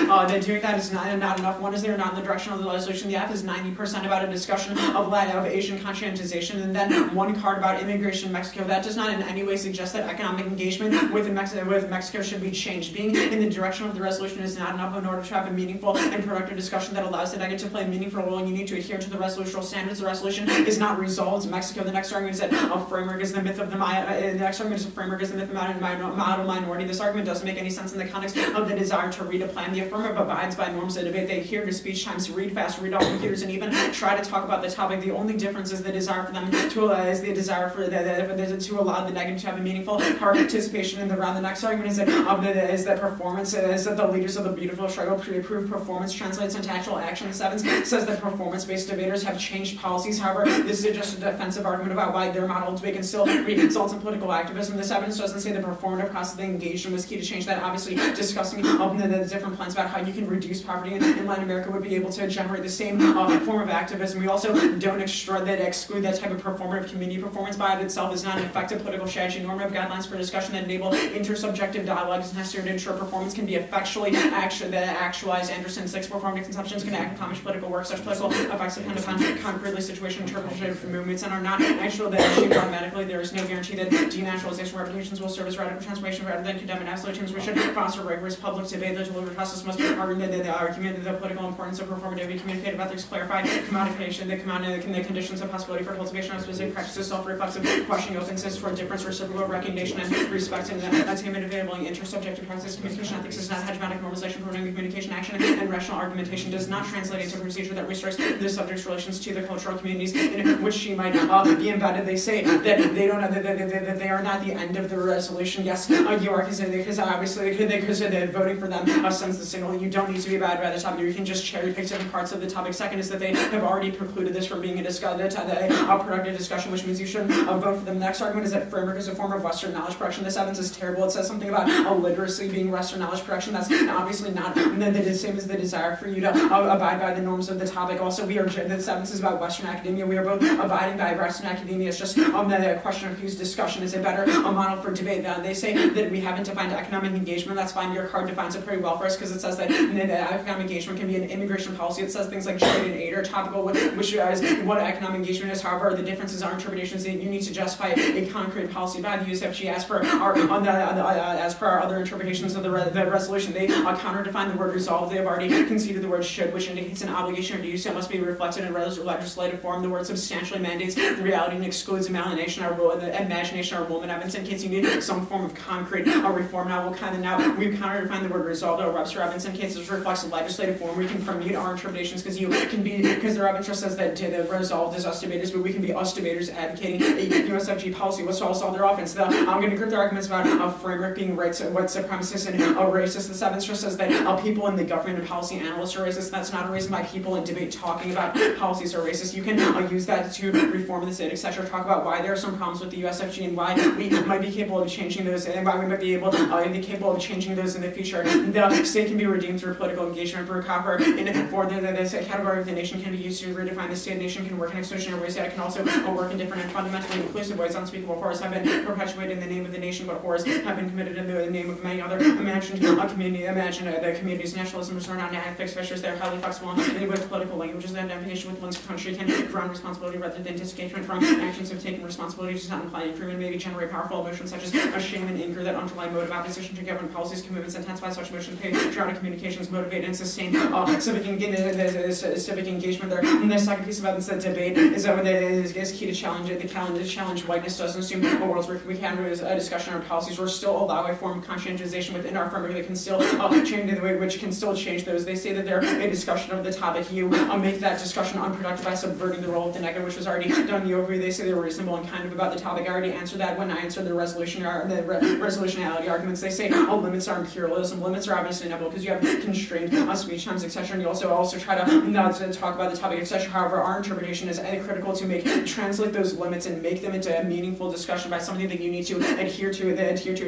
is not enough. One is they're not in the direction of the resolution. The F is 90% about a discussion of Asian conscientization, and then one card about immigration in Mexico. That does not in any way suggest that economic engagement with Mexico should be changed. Being in the direction of the resolution is not enough in order to have a meaningful and productive discussion that allows the negative to play a meaningful role, and you need to adhere to the resolutional standards. The resolution is not resolved Mexico. The next argument is that a framework is the myth of the model minority. This argument doesn't make any sense in the context of the desire to read a plan. The affirmative abides by norms of debate. They adhere to speech times, read fast, read off computers, and even try to talk about the topic. The only difference is the desire for them to allow the negative to have a meaningful participation in the round. The next argument is that performance is that the leaders of the beautiful struggle pre-approved performance translates into actual action. The seventh says that performance-based debaters have changed policies. However, this is just a defensive argument about why their model debate can still result in political activism. This evidence doesn't say the performative process they engaged in was key to change that. Obviously, discussing the different plans about how you can reduce poverty in Latin America would be able to generate the same form of activism. We also don't exclude that type of performative community performance by it itself is not an effective political strategy. Normative guidelines for discussion that enable intersubjective dialogue is necessary to ensure performance can be effectually actualized. Anderson 6 performative conceptions can accomplish political work. Such political effects depend upon concretely situation interpretative movements and are not actual that achieved automatically. There is no guarantee that denaturalization reputations will serve as radical transformation rather than condemn and absolute terms. We should foster rigorous public debate. The deliberative process must argument that the argument that the political importance of performative communicative ethics clarify commodification, the conditions of possibility for cultivation of specific practices, self-reflexive questioning openness toward difference, reciprocal recognition, and respect, and the attainment of enabling intersubjective practices. Communication ethics is not hegemonic normalization, promoting communication action, and rational argumentation does not translate into procedure that restricts the subject's relations to the cultural communities in which she might be embedded. They say that that they are not the end of the resolution. Yes, you are, because obviously because voting for them sends the signal that you don't need to be abided by the topic. You can just cherry pick different parts of the topic. Second is that they have already precluded this from being a productive discussion, which means you shouldn't vote for them. The next argument is that framework is a form of Western knowledge production. This evidence is terrible. It says something about illiteracy being Western knowledge production. That's obviously not the same as the desire for you to abide by the norms of the topic. Also, this evidence is about Western academia. We are both abiding by Western academia. It's just the question of whose discussion is a better model for debate. They say that we haven't defined economic engagement. That's fine. Your card defines it pretty well for us because it says that economic engagement can be an immigration policy. It says things like trade and aid are topical, which is what economic engagement is. However, the differences are interpretations that you need to justify a concrete policy by the USFG as per our other interpretations of the resolution. They counter-define the word resolve. They have already conceded the word should, which indicates an obligation or duty that must be reflected in legislative form. The word substantially mandates reality and excludes imagination or movement evidence in case you need some form of concrete reform. Now we've counter-defined the word resolved or Webster evidence in case it reflects legislative form. We can permute our interpretations because their evidence says that the resolved is us debaters, but we can be us debaters advocating a USFG policy. What's to all solve their offense? I'm going to group their arguments about framework being white supremacist and racist. The seventh just says that people in the government and policy analysts are racist. That's not a reason why people in debate talking about policies are racist. You can use that to reform the state, etc. Talk about why there are some problems with the USFG and why we might be capable of changing those, and why we might be capable of changing those in the future. The state can be redeemed through political engagement. For copper, for the category of the nation can be used to redefine the state. Nation can work in exclusionary ways. It can also work in different and fundamentally inclusive ways. Unspeakable horrors have been perpetuated in the name of the nation, but horrors have been committed in the name of many other imagined community. Imagine the community's nationalisms are not fixed fixtures. They're highly flexible with political languages. The identification with one's country can ground responsibility rather than disengagement from actions of taking responsibility does not imply improvement. Maybe generate powerful emotions such as shame and anger that underlie mode of opposition to government policies. Commitments intensify such emotions. Patriotic communications motivate and sustain civic engagement. This second piece about this debate is that is key to challenge it. The challenge whiteness doesn't assume a world where we can do a discussion on policies. We're still allow a form of conscientization within our affirmative that can still change the way which can still change those. They say that they're a discussion of the topic. You make that discussion unproductive by subverting the role of the negative, which was already done in the overview. They say they were reasonable and kind of about the topic. I already answered that when I answered the resolutionality arguments. They say limits are imperialism. Limits are obviously inevitable because you have constrained speech times, etc. And you also try to talk about the topic, etc. However, our interpretation is critical to translate those limits and make them into a meaningful discussion by something that you need to adhere to,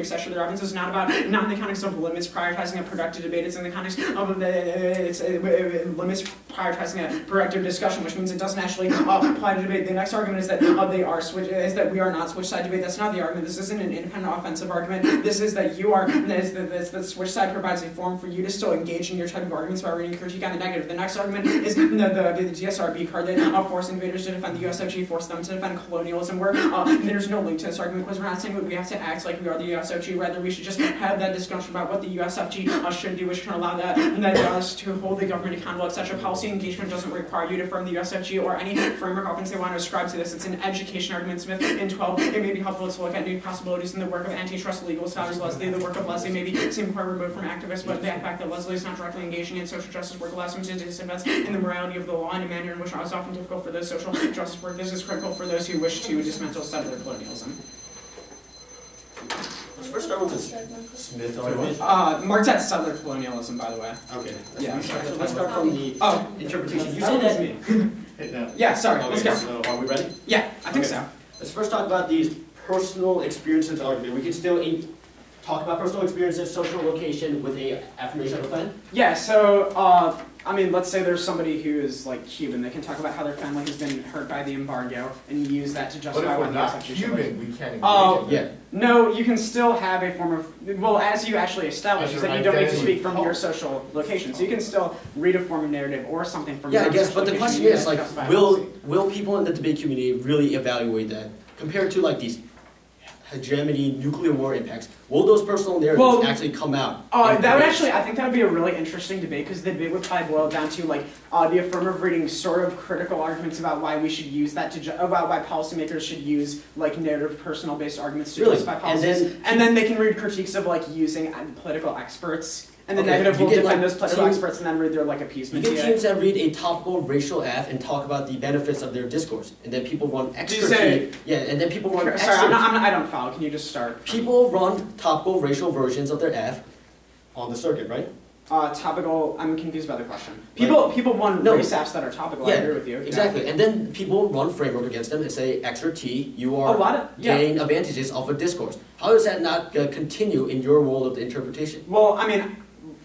etc. The argument is not in the context of limits prioritizing a productive debate. It's in the context of limits prioritizing a productive discussion, which means it doesn't actually apply to debate. The next argument is that we are not switch side debate. That's not the argument. This isn't an independent offensive argument. This is that you are. The switch side provides a forum for you to still engage in your type of arguments by reading critique on the negative. The next argument is the DSRB card that force invaders to defend the USFG, force them to defend colonialism. Where there's no link to this argument because we're not saying that we have to act like we are the USFG. Rather, we should just have that discussion about what the USFG should do, which can allow that us to hold the government accountable, etc. Policy engagement doesn't require you to affirm the USFG or any framework offense they want to ascribe to this. It's an education argument. Smith in 12. It may be helpful to look at new possibilities in the work of antitrust legal scholars Leslie. The work of Leslie may seem quite removed from activists, but the fact that Leslie is not directly engaging in social justice work allows him to disinvest in the morality of the law in a manner in which is often difficult for those social justice work. This is critical for those who wish to dismantle settler colonialism. Let's first start with this Smith argument. Mark's at settler colonialism, by the way. Okay. Yeah. Let's start from the interpretation. You said said me. Yeah, sorry. Okay, Let's go. So are we ready? Yeah, I think so. Let's first talk about these personal experiences argument. We can still talk about personal experiences, social location with a affirmation of a plan? Yeah, so, I mean, let's say there's somebody who is, like, Cuban. They can talk about how their family has been hurt by the embargo and use that to justify what if we're not Cuban, we can't engage in yeah. No, you can still have a form of, well, as you actually establish, is that you don't need to speak from your social location. So you can still read a form of narrative or something from your I guess, but the question is, like, will will people in the debate community really evaluate that? Compared to, like, these hegemony, nuclear war impacts, will those personal narratives actually come out? That would actually, I think that would be a really interesting debate because the debate would probably boil down to like the affirmative reading sort of critical arguments about why we should use that to about why policymakers should use like narrative personal based arguments to justify policies, and then they can read critiques of like using political experts. And the negative will defend those political experts and then read their like appeasement. You get teams that read a topical racial F and talk about the benefits of their discourse, and then people run extra. and then people run. Sorry, I don't follow. Can you just start? People run topical racial versions of their F on the circuit, right? Topical. I'm confused by the question. People run race apps that are topical. I agree with you. Exactly, and then people run framework against them and say extra T. You are getting advantages of a discourse. How does that not continue in your world of the interpretation? Well, I mean.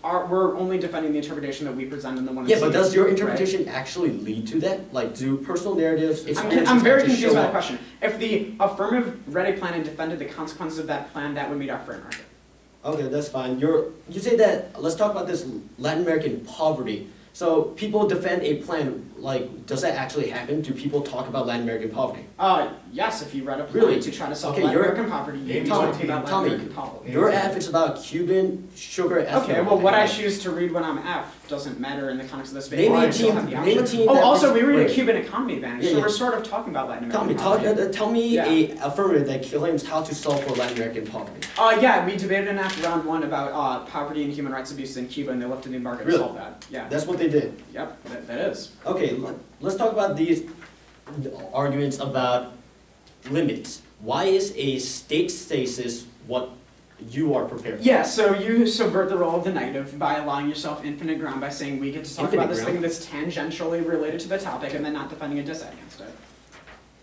We're only defending the interpretation that we present in the one. Yeah, but does your interpretation actually lead to that? Like, do personal narratives? I'm very confused by the question. If the affirmative read a plan and defended the consequences of that plan, that would meet our framework. Okay, that's fine. You say that. Let's talk about this Latin American poverty. So people defend a plan. Like, does that actually happen? Do people talk about Latin American poverty? Yes. If you read a plan to try to solve Latin American poverty, you talk about Latin American poverty. Your F is about Cuban sugar. Okay. Well, what I choose to read when I'm F doesn't matter in the context of this debate. Name a team. Also, we read a Cuban economy advantage, so we're sort of talking about Latin American poverty. Tell me a affirmative that claims how to solve for Latin American poverty. Yeah, we debated in round 1 about poverty and human rights abuse in Cuba, and they lifted the embargo to solve that. Yeah. That's what they did. Yep, that is. Okay, let's talk about these arguments about limits. Why is a state stasis what you are prepared for? Yeah, so you subvert the role of the negative by allowing yourself infinite ground by saying we get to talk about this thing that's tangentially related to the topic and then not defending a dissent against it.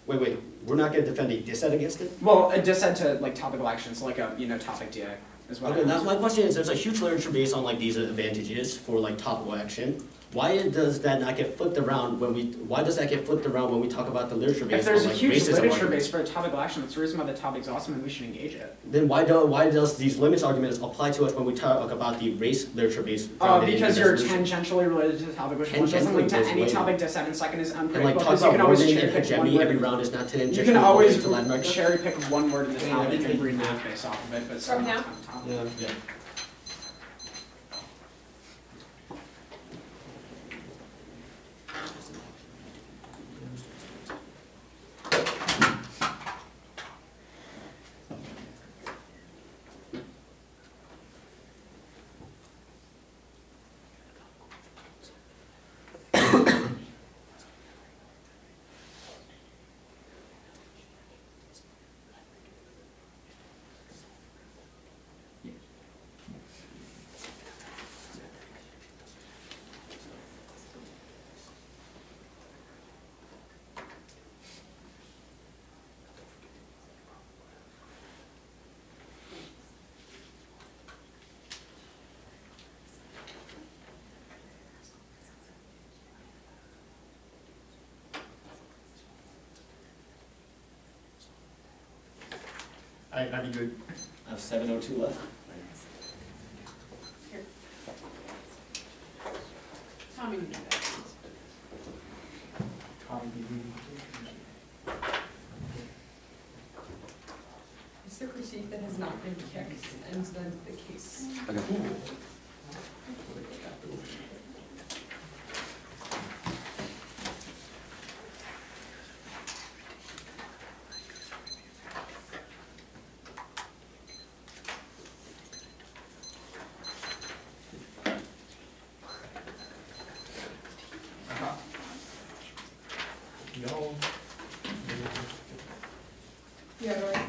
Wait, we're not going to defend a dissent against it? Well, a dissent to like topical actions, like a topic DA is what now my question is, there's a huge literature based on like these advantages for like topical action. Why does that not get flipped around when we? Why does that get flipped around when we talk about the literature base? If there's on, a huge literature base for a topical action, that's the reason why the topic's awesome and we should engage it. Then why does these limits arguments apply to us when we talk about the race literature base? Because you're tangentially related to the topic, which one doesn't link to any topic. Dissent and second is unpredictable. Because you can always cherry pick one word. Every round is not tangentially. You can always cherry pick one word in the topic and read math based off of it, but from now. Yeah. That'd be good. I have 7:02 left. Tommy, you do that. It's the critique that has not been kicked and then the case. Okay. No. Yeah, right.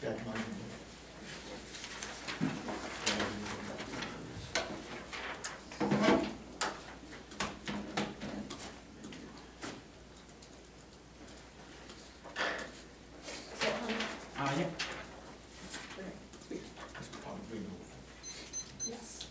Yeah, come on. Yeah. Yes.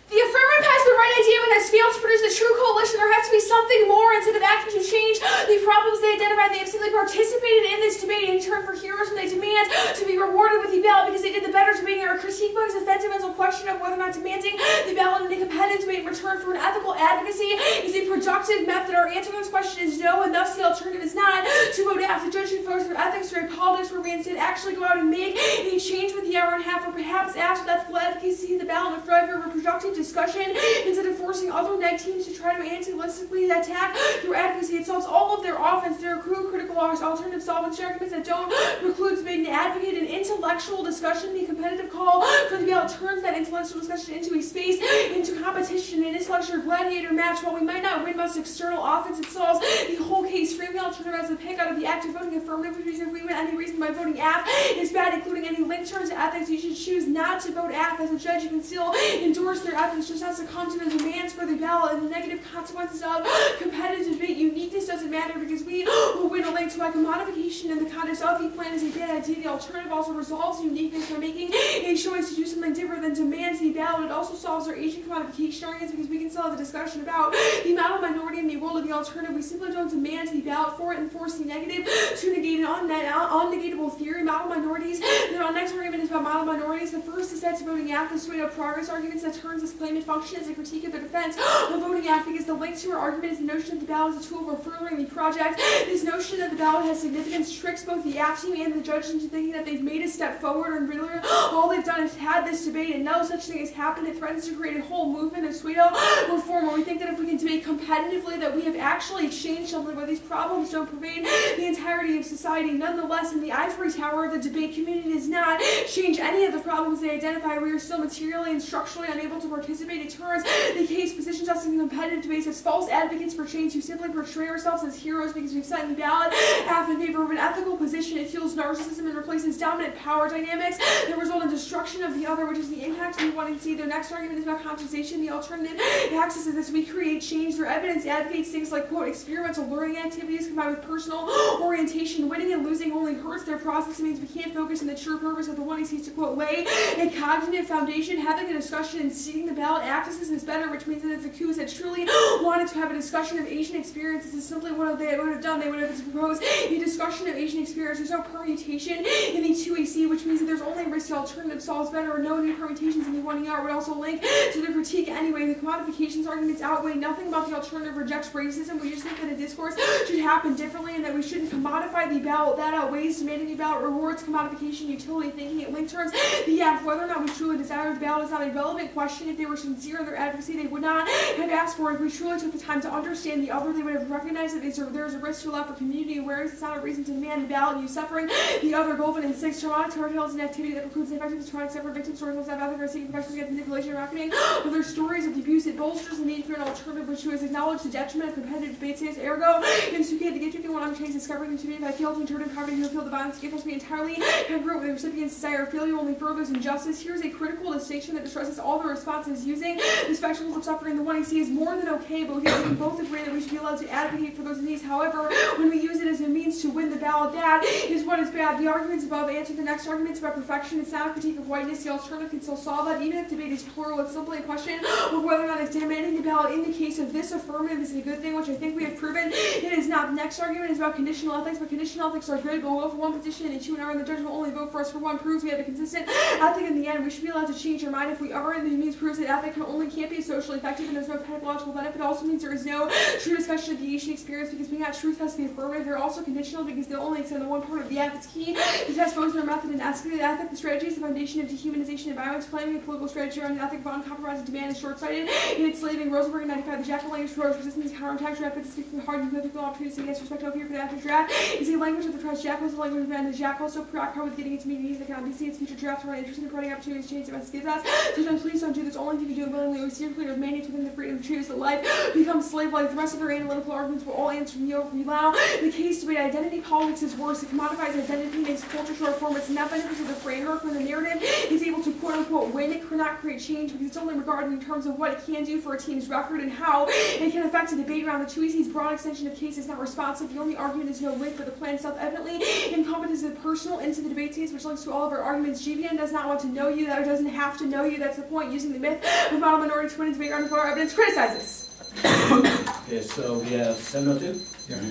The affirmative has the right idea but has failed to produce a true coalition. There has to be something more instead of acting to change the problems they identify. They have simply participated in this debate in turn for heroes when they demand to be rewarded with the ballot because they did the better debating or critique bugs a fundamental question of whether or not demanding the ballot in a competitive debate in return for an ethical advocacy is a productive method. Our answer to this question is no, and thus the alternative is not to vote F. The judge should focus on ethics or politics where we instead actually go out and make a change with the hour and a half, or perhaps ask with ethical advocacy the ballot of drive over productive discussion instead of forcing other neg teams to try to antagonistically attack through advocacy. It solves all of their offense. There are critical alternative solvency arguments that don't preclude debate and advocate an intellectual discussion. The competitive call for the ballot turns that intellectual discussion into a space, into competition, an intellectual gladiator match. While we might not win most external offense, it solves the whole case. Frame the alternative as a pick out of the active voting affirmative, which means if we win any reason by voting F is bad, including any link terms to ethics, you should choose not to vote F. As a judge, you can still endorse their ethics, just has to come to the demands for the ballot and the negative consequences of competitive debate. Uniqueness doesn't matter because we will win a link to like a modification in the context of the plan is a bad idea. The alternative also resolves uniqueness by making a choice to do something different than demands the ballot. It also solves our agent commodification arguments because we can still have a discussion about the amount of minority in the world of the alternative. We simply don't demand the ballot for it and force the negative to negate an unnegatable theory. Model minorities. Our next argument is about model minorities. The first is that voting F is straight up progress arguments that turns this claim and function as a critique of their defense of voting F because the link to our argument is the notion that the ballot is a tool for furthering the project. This notion that the ballot has significance tricks both the AF team and the judge into thinking that they've made a step forward, and really all they've done is had this debate and no such thing has happened. It threatens to create a whole movement of pseudo reform where we think that if we can debate competitively that we have actually changed something where these problems don't pervade the entirety of society. Nonetheless, in the ivory tower, the debate community does not change any of the problems they identify. We are still materially and structurally unable to participate. It turns the case positions us in competitive debates as false advocates for change who simply portray ourselves as heroes because we've set the ballot half in favor of an ethical position. It fuels narcissism and replaces dominant power dynamics that result in destruction of the other, which is the impact we want to see. Their next argument is about conscientization. The alternative axis is this: we create change. Their evidence advocates things like, quote, experimental learning activities combined with personal orientation. Winning and losing only hurts their process. It means we can't focus on the true purpose of the one he seeks to, quote, lay a cognitive foundation. Having a discussion and seeing the ballot axis is better, which means that if the coups that truly wanted to have a discussion of Asian experiences is simply what they would have done. They would have proposed a discussion of Asian experience. There's no permutation in the 2AC, which means that there's only risk the alternative solves better, or no new permutations in the 1ER would also link to the critique anyway. The commodifications arguments outweigh nothing about the alternative rejects racism. We just think that a discourse should happen differently and that we shouldn't commodify the ballot. That outweighs demanding the ballot rewards commodification utility thinking. It link turns the F. Whether or not we truly desire the ballot is not a relevant question. If they were sincere in their advocacy, they would not have asked for it. If we truly took the time to understand the other, they would have recognized that there's a risk to allow for community awareness. It's not a reason to demand the ballot and you suffering. The other Goldman and 6 traumatic cartels and activity that precludes the effective traumatic separate victims stories of ethic or seeking protection against manipulation and racketing. But their stories of abuse, it bolsters the need for an alternative which has acknowledged the detriment of competitive debate says ergo. It's okay to get 51 on change discovering and today if I fail to interpret and poverty who feel the violence it must be entirely congruent with the recipient's desire. Failure only furthers injustice. Here's a critical distinction that distresses all the responses using the spectacles of suffering. The one I see is more than okay, but we can both agree that we should be allowed to advocate for those needs. However, when we use it as a means to win the ballot. That is what is bad. The arguments above answer the next arguments about perfection. It's not a critique of whiteness. The alternative can still solve that. Even if debate is plural, it's simply a question of whether or not examining the ballot in the case of this affirmative is a good thing, which I think we have proven it is not. The next argument is about conditional ethics, but conditional ethics are good, but we'll vote for one position and two another, and the judge will only vote for us for one. Proves we have a consistent ethic in the end. We should be allowed to change our mind if we are, and the means proves that ethic can't be socially effective, and there's no pedagogical benefit. It also means there is no true discussion of the Asian experience, because being not truth tests the affirmative. They're also conditional because they'll only extend the one part of the act. It's key to test both their method and ethic. The strategy is the foundation of dehumanization and violence. Claiming a political strategy around an ethic of uncompromising demand is short-sighted and enslaving. Rosenberg in 95, the jackal language promotes resistance, counterattack, draft, but speak from the heart, and political opportunities against respect, no fear for the after draft. Is the language of the trust jackal, is the language of man. The jackal so preoccupied with getting its meetings that cannot be seen. Its future drafts are interested in providing opportunities to change the message gives us. So please don't do this. Only if you can do it willingly or seriously, or mandates within the freedom to choose that life becomes slave-like. The rest of their analytical arguments will all answer no if we allow the case debate. Identity politics is worse. It commodifies identity, makes culture short form. It's not benefits of the framework when the narrative is able to quote-unquote win. It cannot create change because it's only regarded in terms of what it can do for a team's record and how it can affect a debate around the TUEC's broad extension of case is not responsive. The only argument is no link, but the plan self-evidently encompasses the personal into the debate case, which links to all of our arguments. GBN does not want to know you. That it doesn't have to know you. That's the point. Using the myth of model minority to win debate around our evidence criticizes. Okay, so we have 702. Yeah.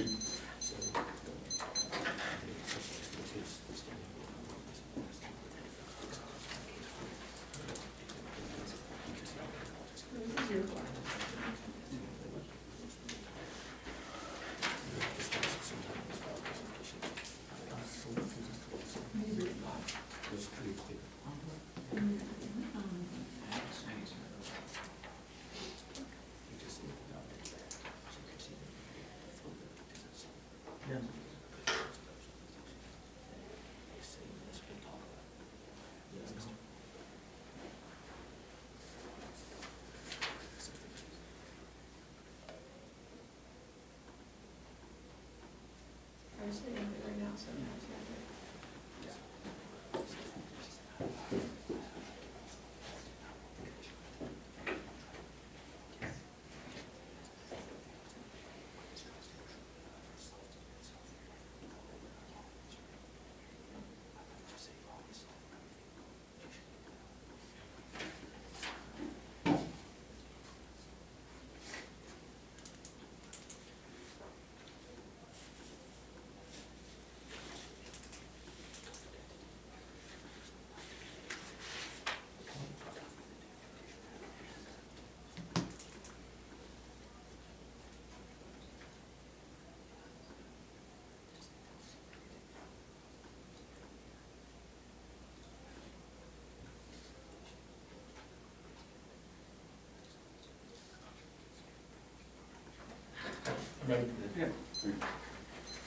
I'm ready. Yeah.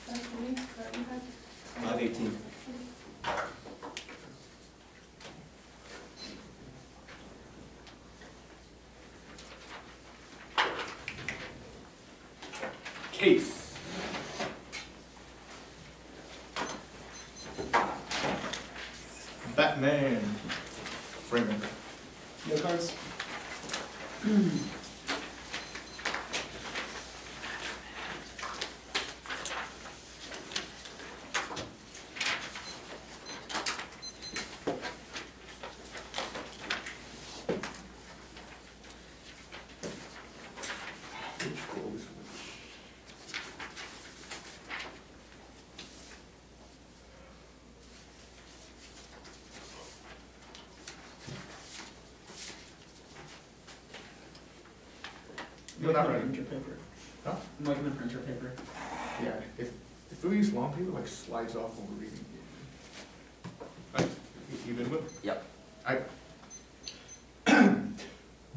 That's for me. 518. Case. Batman. Framework. No cards. You're not ready. Print your paper. Huh? I'm like gonna print your paper. Yeah. If we use long paper, like slides off when we're reading. Right. You good with? Yep.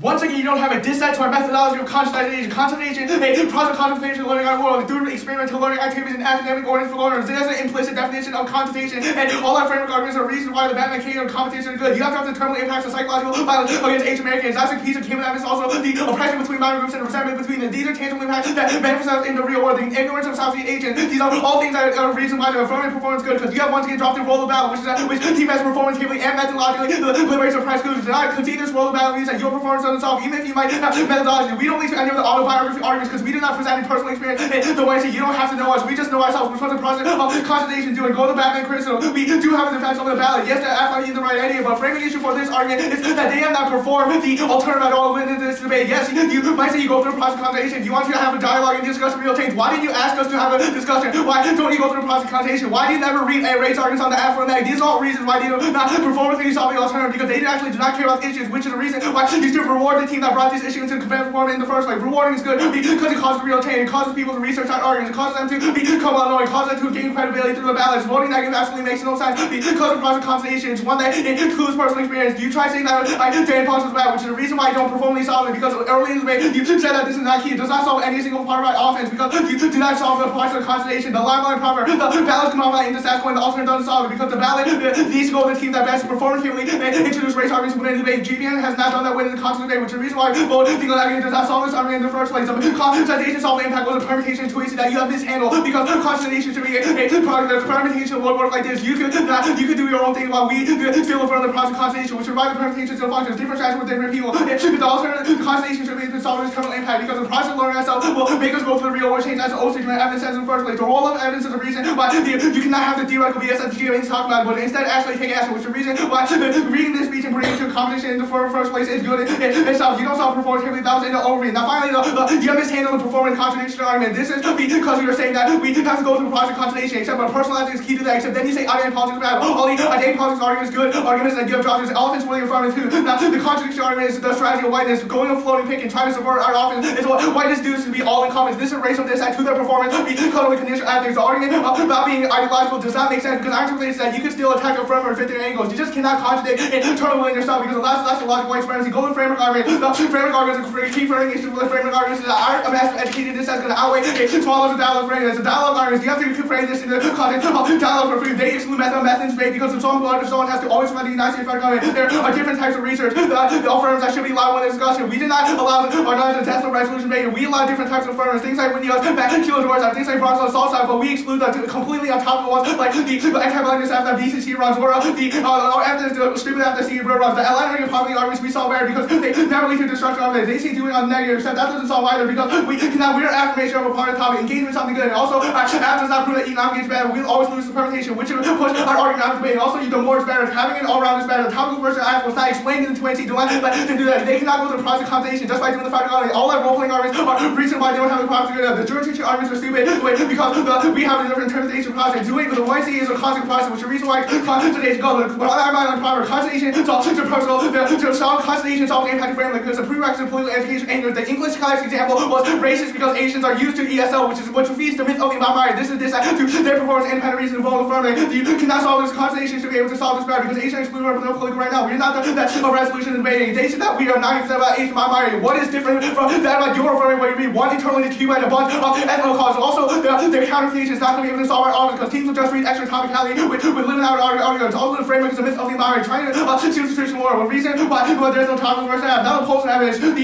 Once again, you don't have a dissent to our methodology of conscientization. Conscientization, a process of contemplation learning our world, through experimental learning activities and academic ordinance for learners. It has an implicit definition of conscientization, and all our framework arguments are reasons why the Batman case of competition is good. You have to determine the impacts of psychological violence against Asian Americans. That's a piece of Kim Evans, also the oppression between migrant groups and resentment between them. These are tangible impacts that manifest themselves in the real world. The ignorance of South Asian Asians. These are all things that are a reason why the affirmative performance is good, because you have once again dropped in role of battle, which team has performance capably and methodologically liberates oppressed groups. Do not concede this role of battle means that your performance doesn't solve, even if you might have methodology. We don't lead to any of the autobiography arguments because we do not present any personal experience in the way that you don't have to know us. We just know ourselves. We're supposed to process of Conscientization doing go to Batman criticism. We do have a defense of the ballot. Yes, they're absolutely the right idea, but framing issue for this argument is that they have not performed the alternative at all in this debate. Yes, you might say you go through a process of consultation. You want to have a dialogue and discuss real change. Why didn't you ask us to have a discussion? Why don't you go through a process of consultation? Why do you never read race arguments on the Afro and These are all reasons why you do not perform with any solving alternative, because they actually do not care about issues, which is the reason why you should reward the team that brought this issue into the competitive form in the first place. Rewarding is good because it causes real change. It causes people to research on arguments. It causes them to become well-known. It causes them to gain credibility through the ballots. Voting negative absolutely makes no sense because of process of consultation. It's one that includes personal experience. You try saying that Dan Paul's bad, which is the reason why you don't perform these solving, because early in the debate you said that this is not key. It does not solve any single part of our offense because you do not solve the process of consultation. The limelight proper, the ballots come out in the stats coin, the alternate doesn't solve it because the ballot needs to go to the team that best performs and introduce race arguments within the debate. GBN has not done that within the constitutional debate, which is the reason why voting negative does not solve this argument in the first place. The Conscientization solve impact was a permutation to issue that you have mishandled because Conscientization should be a product. The permutation would work like this. You could do your own thing while we still affirm the process of Conscientization, which provide the permutation still functions. Different strategies with different people. The alternative Conscientization should be to solve this terminal impact because the process of learning ourselves will make us go through the real world change as the OC evidence says in the first place. The role of evidence is the reason why you cannot have the theoretical BS that the GBN talk about, but instead actually take action, which is the reason why reading this speech and bringing it to a competition in the first place is good itself. You don't solve performance heavily, that was in the overread. Now finally, you have mishandled the performance contradiction argument. This is because you're saying that we have to go through the process of consultation, except but personal ethics is key to that, except then you say identity politics is bad. All the identity politics arguments good arguments that you have dropped is elephants really affirming too. Now the contradiction argument is the strategy of whiteness, going a floating pick and trying to subvert our offense is what whiteness does to be all in common. This is race of this to their performance because of the condition ethics. The argument about being ideological does not make sense because our interpretation said you can still attack a framework and fit their angles. You just cannot contradict internally yourself because that's the logic of white supremacy. Go to the framework argument. The framework argument is a key framing issue with the framework argument is that our massive educated this is going to outweigh swallows the dialogue framing. It's a dialogue argument. You have to frame this in the context of dialogue for free. They exclude methods debate because if someone has to always find the United States federal government, there are different types of research. All firms that should be allowed in this discussion. We did not allow or not the test of resolution debate. We allow different types of firms. Things like Windows, back kilodors, things like Bronx salt side, but we exclude that completely on top of the ones like the anti-blackness after BCC runs or after the stupid after CE runs. The Atlanta poverty arguments we solve better because they never lead to destruction of it. They see doing on the negative, except that doesn't solve either because we're affirmation of a part of the topic. Engagement is something good. And also, after does not prove that economic is bad, we'll always lose the permutation, which would push our argument out of debate. Also, the more is better. Having it all around is better. The topical version I was not explained in the 20. Do not let them do that. They cannot go through the process of consultation just by doing the federal government. All that role-playing arguments are the reason why they don't have the process to do that. The jurisdiction arguments are stupid because we have a different interpretation process. Doing the YC is a constant process, which is the reason why consultation goes. But I'm not on proper consultation solves to personal to solve consultation solves the impact framework because the prerequisite of political education angle. The English class example was racist because Asians are used to ESL, which feeds the myth of the Emory. This is this to their performance independent reason to vote affirmative. You cannot solve this consultation to be able to solve this matter because Asian exclusion are political right now. We're not that's a resolution debating. They said that we are 90% about Asian Emory. What is different from that about your affirmative where you read one internally to Cuba and a bunch of ethnical causes? Also, their counterposition is not going to be able to solve our argument because teams will just read extra topicality with limit out arguments. Also, the framework is a myth of the Emory. Trying to choose traditional war. One reason why there's no topical versus now the postal evidence. The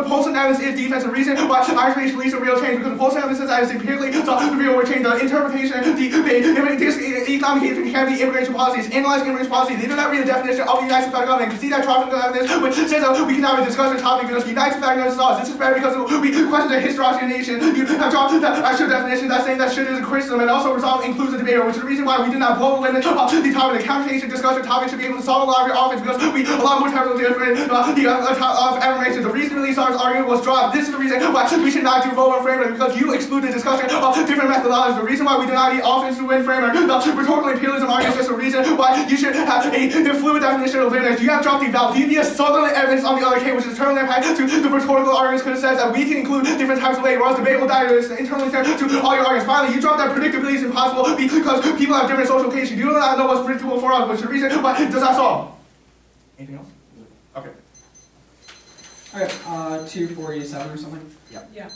postal evidence is defensive reason why our information leads to real change because the postal evidence is that it's empirically the real world change. The interpretation, the economic engagement can be immigration policies, analyzing immigration policies. They do not read the definition of the United States federal government. You can see that tropical evidence, which says that we cannot have a discussion topic because the United States federal government laws. This is better because we question the historicity of the nation. You have dropped that actual definition that's saying that shit is a criticism and also resolve includes a debater, which is the reason why we do not blow the limit of the topic. The countercation discussion topic should be able to solve a lot of your offense because we allow more time to different of affirmation. The reason really starts argument was dropped. This is the reason why we should not do vote on framework because you excluded discussion of different methodologies. The reason why we do not need offense to win framework. The rhetorical imperialism argument is just a reason why you should have a fluid definition of lineage. You have dropped the Valdivia Southern evidence on the other case, which is terminally impact to the rhetorical arguments because it says that we can include different types of labor, whereas debate will die internally to all your arguments. Finally, you dropped that predictability is impossible because people have different social cases. You do not know what's predictable for us, which is the reason why it does not solve. Anything else? Okay. Okay, 247 or something? Yeah.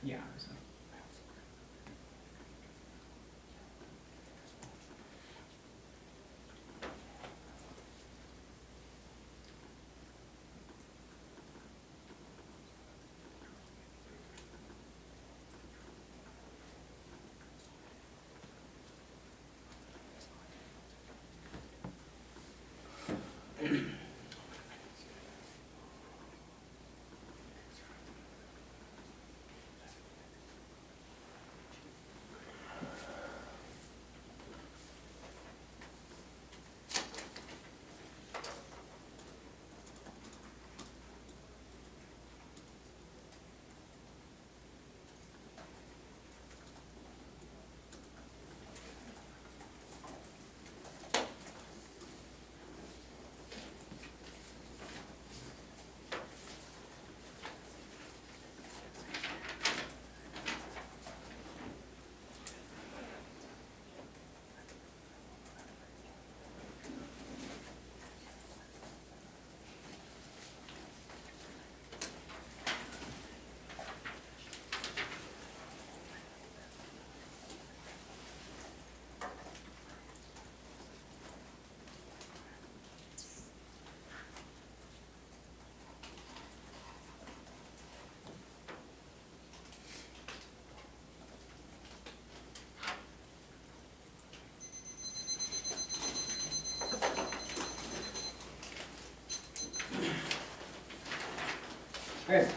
Yeah. Okay,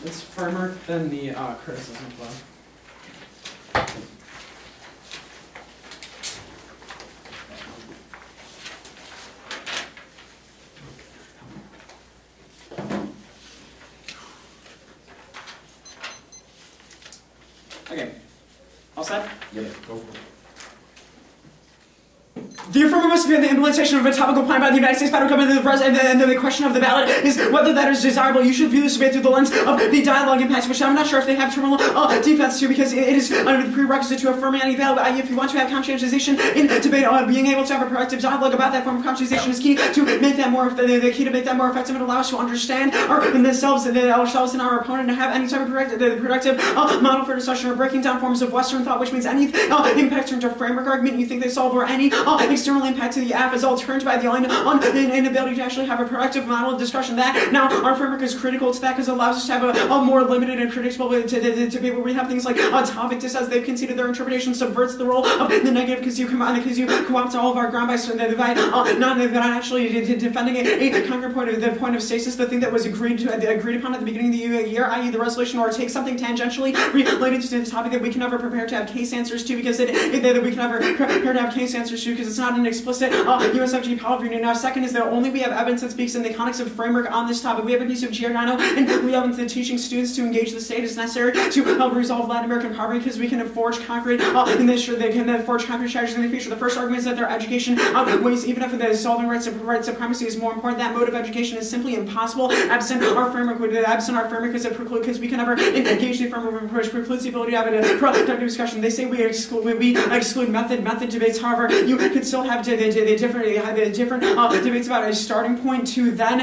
it's firmer than the criticism flow. Okay, all set? Yep, go for it. The affirmative must be on the implementation of a topical plan by the United States federal government and the question of the ballot is whether that is desirable. You should view this debate through the lens of the dialogue impacts, which I'm not sure if they have terminal defense to, because it is under the prerequisite to affirm any ballot. If you want to have conscientization in debate, being able to have a proactive dialogue about that form of conscientization is key to make that more the key to make that more effective and allow us to understand ourselves and our opponent, and have any type of productive model for discussion or breaking down forms of Western thought, which means any impact in terms of framework argument you think they solve, or any external impact to the app is all turned by the inability to actually have a productive model of discussion. That now our framework is critical to that because it allows us to have a more limited and predictable debate where we have things like topic just as they've conceded their interpretation subverts the role of the negative because you co-opt all of our ground by not actually defending a concrete point of stasis, the thing that was agreed upon at the beginning of the year, i.e. the resolution, or take something tangentially related to the topic that we can never prepare to have case answers to because that we can never prepare to have case answers to because it's not an explicit USFG policy review. Now, second is that only we have evidence that speaks in the context of framework on this topic. We have a piece of Giordano, and we have evidence that teaching students to engage the state is necessary to help resolve Latin American poverty because we can forge concrete they can forge concrete strategies in the future. The first argument is that their education outweighs, even if the solving white supremacy is more important. That mode of education is simply impossible absent our framework. Because we can never engage the affirmative approach precludes the ability to have a productive discussion. They say we exclude method debates. However, you could still have the different debates about a starting point to then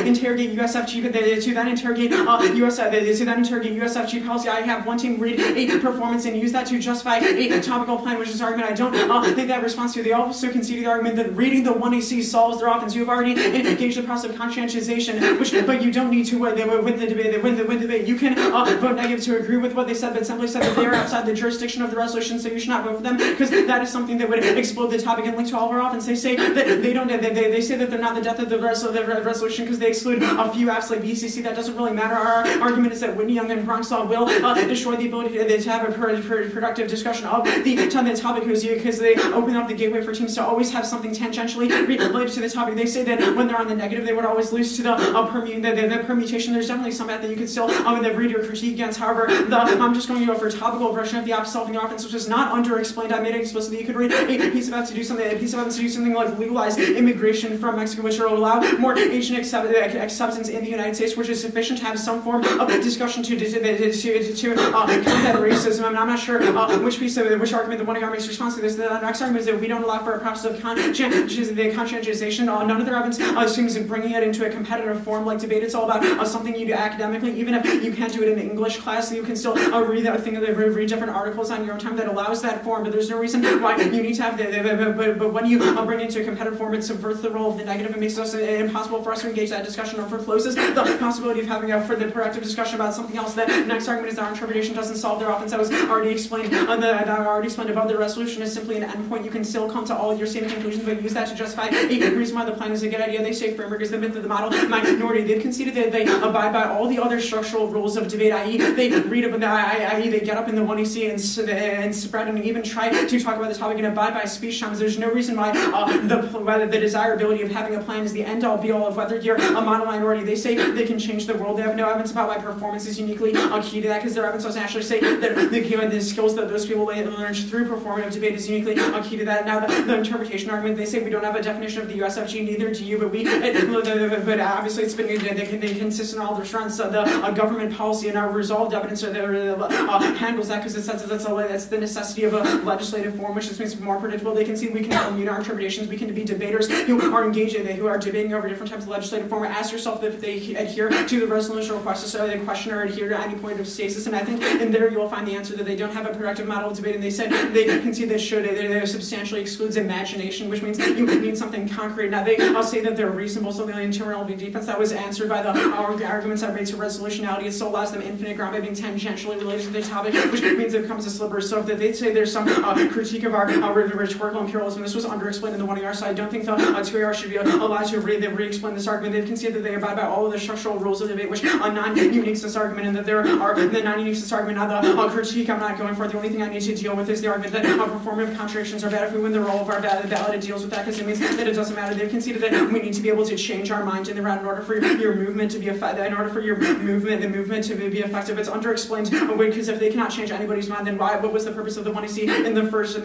interrogate USFG, to then interrogate USFG policy. I have one team read a performance and use that to justify a topical plan, which is an argument I don't think that responds to. They also conceded the argument that reading the 1AC solves their offense. You have already engaged the process of conscientization, but you don't need to win the debate. You can vote negative to agree with what they said, but simply said that they are outside the jurisdiction of the resolution, so you should not vote for them because that is something that would explode the topic and link to all of our offense. They say that they say that they're not the death of the resolution because they exclude a few apps like BCC. That doesn't really matter. Our argument is that Whitney Young and Bronx Law will destroy the ability to have a productive discussion of the topic because they open up the gateway for teams to always have something tangentially related to the topic. They say that when they're on the negative, they would always lose to the permutation. There's definitely some that you could still read or critique against. However, I'm just going to go for a topical version of the app solving the offense, which is not under-explained. I made it explicit that you could read a piece about to do something a piece of evidence to do something like legalize immigration from Mexico, which will allow more Asian acceptance in the United States, which is sufficient to have some form of discussion to combat racism. I'm not sure which argument the one makes response to this. The next argument is that we don't allow for a process of conscientization. None of their evidence seems bringing it into a competitive form like debate. It's all about something you do academically. Even if you can't do it in English class, you can still read different articles on your own time that allows that form. But there's no reason why you need to have but when you bring it into a competitive form, it subverts the role of the negative. It makes it impossible for us to engage that discussion, or forecloses the possibility of having a further productive discussion about something else. The next argument is that our interpretation doesn't solve their offense. That was already explained. Above the resolution is simply an endpoint. You can still come to all your same conclusions, but use that to justify a reason why the plan is a good idea. They say framework is the myth of the model minority. They've conceded that they abide by all the other structural rules of debate, i.e. they read up in the i.e. they get up in the 1EC and spread and even try to talk about the topic and abide by speech times. There's no reason why the desirability of having a plan is the end-all be-all of whether you're a model minority. They say they can change the world. They have no evidence about why performance is uniquely key to that, because their evidence doesn't actually say that the skills that those people learn through performative debate is uniquely key to that. Now, the interpretation argument, they say we don't have a definition of the USFG, neither do you, but obviously it's been they consist in all their strengths. The government policy and our resolved evidence handles that, because it says that's the necessity of a legislative form, which just makes it more predictable. They can see we can commute our interpretations. We can be debaters who are engaged in it, who are debating over different types of legislative form. Ask yourself if they adhere to the resolution request, so they question or adhere to any point of stasis. And I think in there you will find the answer that they don't have a productive model of debate. And they said they can see this should they substantially excludes imagination, which means you need something concrete. Now I'll say that they're reasonable. So the internal defense that was answered by the arguments I made to resolutionality, it still allows them infinite ground by being tangentially related to the topic, which means it becomes a slippery slope. That they say there's some critique of our rhetorical imperialism. This was underexplained in the 1ER, so I don't think the 2ER should be allowed to re-explain this argument. They've conceded that they abide by all of the structural rules of debate, which are non-unique to this argument, and that there are the non-unique to this argument. Now the critique I'm not going for. The only thing I need to deal with is the argument that performative contradictions are bad. If we win the role of our ballot, it deals with that, because it means that it doesn't matter. They've conceded that we need to be able to change our mind in the round in order for your movement to be effective. In order for the movement to be effective, it's underexplained. Because if they cannot change anybody's mind, then what was the purpose of the 1EC in the first?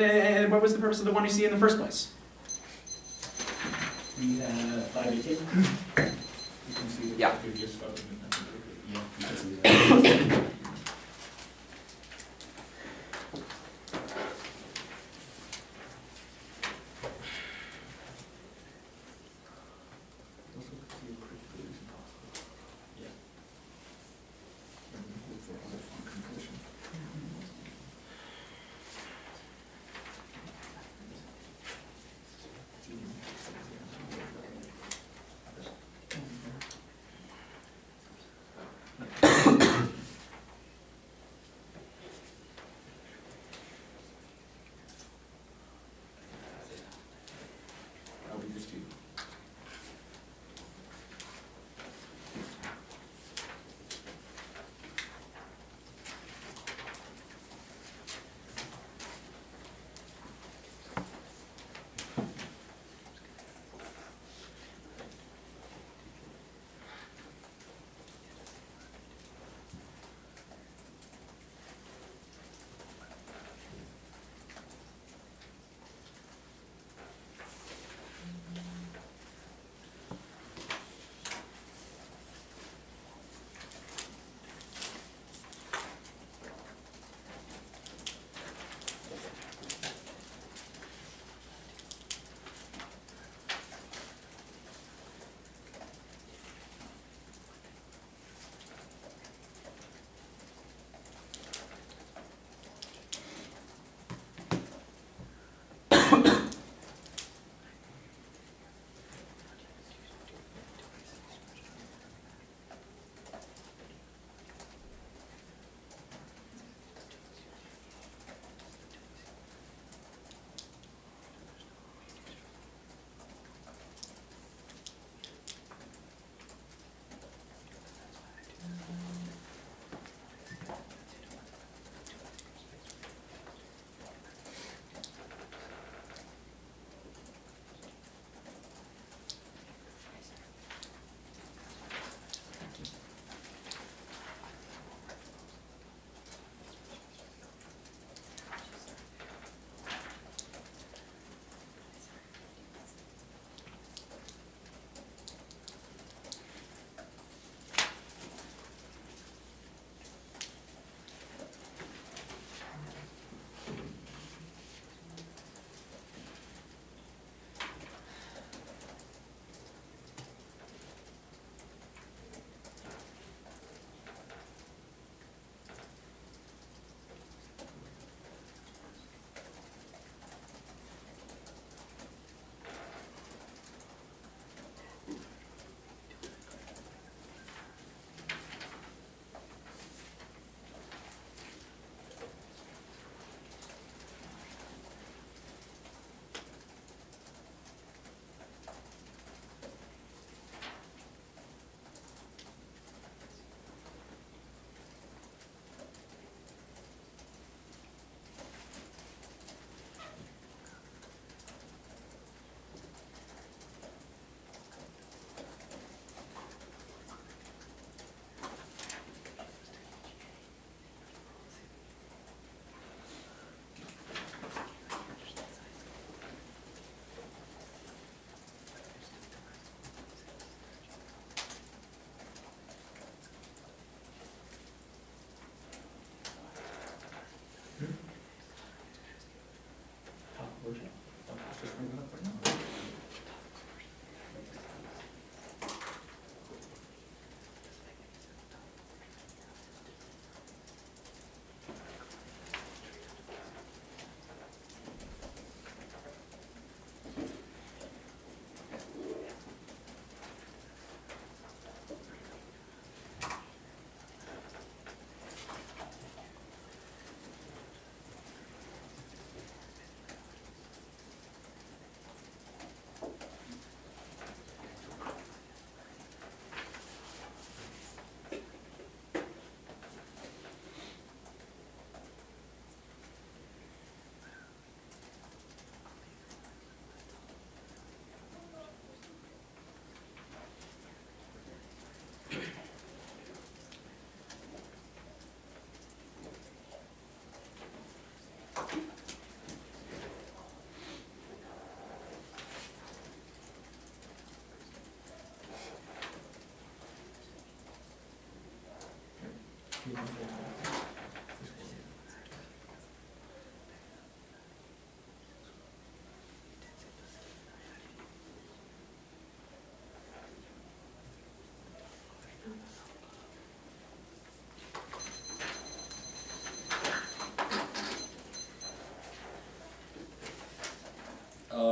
What was the purpose of the 1EC in the first place? We have 518. You can see the previous photo. Yeah, you can see that.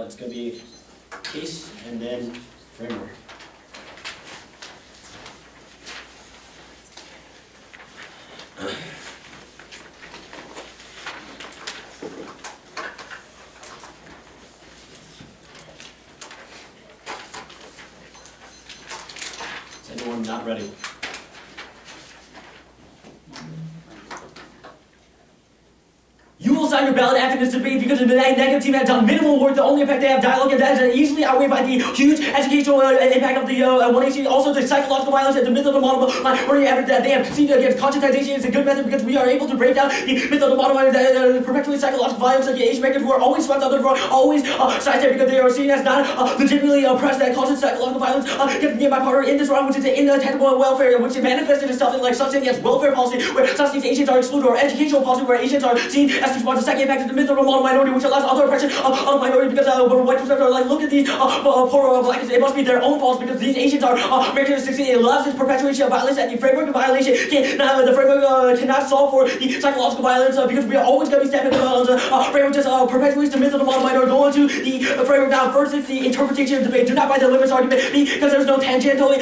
It's going to be case and then framework. Is anyone not ready? You will sign your ballot after this debate because the negative team has done minimal work. The only impact they have dialogue, and that is easily outweighed by the huge educational impact of the 1AC. Also, the psychological violence and the myth of the minority effort that they have conceded against conscientization is a good method because we are able to break down the myth of the minority that perpetuates psychological violence like the Asian Americans who are always swept under the rug, always sidestepped because they are seen as not legitimately oppressed. That causes psychological violence against me and my partner in this round, which is the intangible welfare, which is manifested as something like such thing as welfare policy, where such things Asians are excluded, or educational policy, where Asians are seen as response. The second impact is the myth of a minority, which allows other oppression of minority because when white perspective are like, look at these poor blacks, it must be their own faults because these Asians are Americans succeed. It allows this perpetuation of violence, and the framework of violation cannot solve for the psychological violence because we are always going to be stepping on the framework just perpetuates the myth of the minority. Go into the framework now. First, it's the interpretation of debate. Do not buy the limits argument because there's no tangible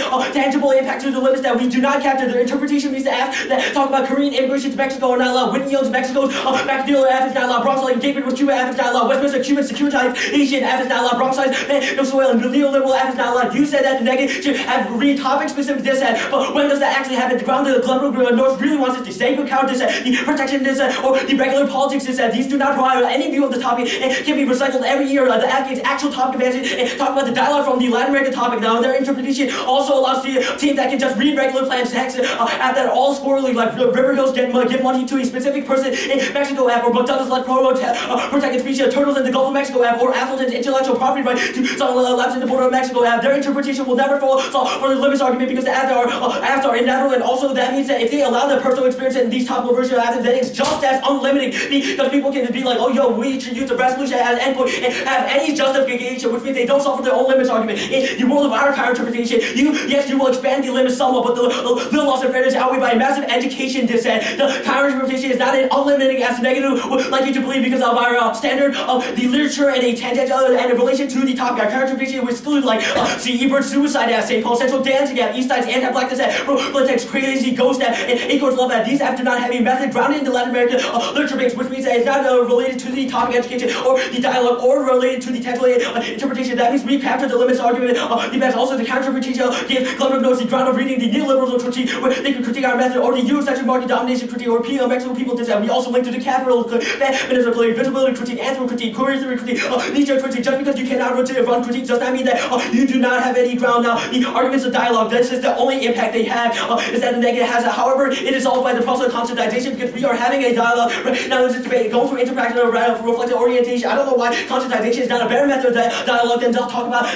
impact to the limits that we do not capture. The interpretation means to ask that talk about Korean immigration to Mexico are not allowed. Whitney Young's Mexico's McAdoo Athens not allowed. Bronx like engagement with Cuba Athens not allowed. Westminster Cuban securitized Asian Athens not allowed. Bronx no soil and neoliberal Athens not allowed. You said that the negative should have read topic specific dissent, but when does that actually happen? The ground of the Glenbrook North really wants us to say good counter dissent, the protection dissent, or the regular politics dissent. These do not provide any view of the topic and can be recycled every year. The advocates actual topic advances and talk about the dialogue from the Latin American topic. Now their interpretation also allows the team that can just read regular plans text that all squirrely like River Hills give money to a specific person in Mexico app, or McDonald's like protected species of turtles in the Gulf of Mexico app, or Appleton's intellectual property right to some labs in the border of Mexico app. Their interpretation will never fall for the limits argument because the apps are inevitable, and also that means that if they allow the personal experience in these topical versions of apps, then it's just as unlimited because people can be like, oh yo, we should use the resolution as endpoint and have any justification, which means they don't solve for their own limits argument. In the world of our counter interpretation, you will expand the limits somewhat, but the loss of fairness outweighed by massive education dissent. The counter interpretation is not an unlimited as negative would like you to believe because of our standard of the literature and a tangential and in relation to the topic. Our counter interpretation would exclude like C. Ebert's suicide at St. Paul Central dancing at East Side's anti-blackness at Blitex's crazy ghost at and Acorn's love at. These apps do not have a method grounded in the Latin American literature base, which means that it's not related to the topic education or the dialogue or related to the technical interpretation. That means we capture the limits argument. The best also the counter interpretation gives Glenbrook notes the ground of reading the neoliberal critique where they can critique our method, or the Eurocentric market domination critique, or Mexican people dissent. We also link to the capital feminism critique, visibility critique, anthro critique, queer theory critique, Nietzsche critique. Just because you cannot run critique does not mean that you do not have any ground. Now the arguments of dialogue, this is the only impact they have is that the negative has it. However, it is solved by the process of conscientization because we are having a dialogue right now. This debate going through interaction of reflective orientation. I don't know why conscientization is not a better method of dialogue than just talk about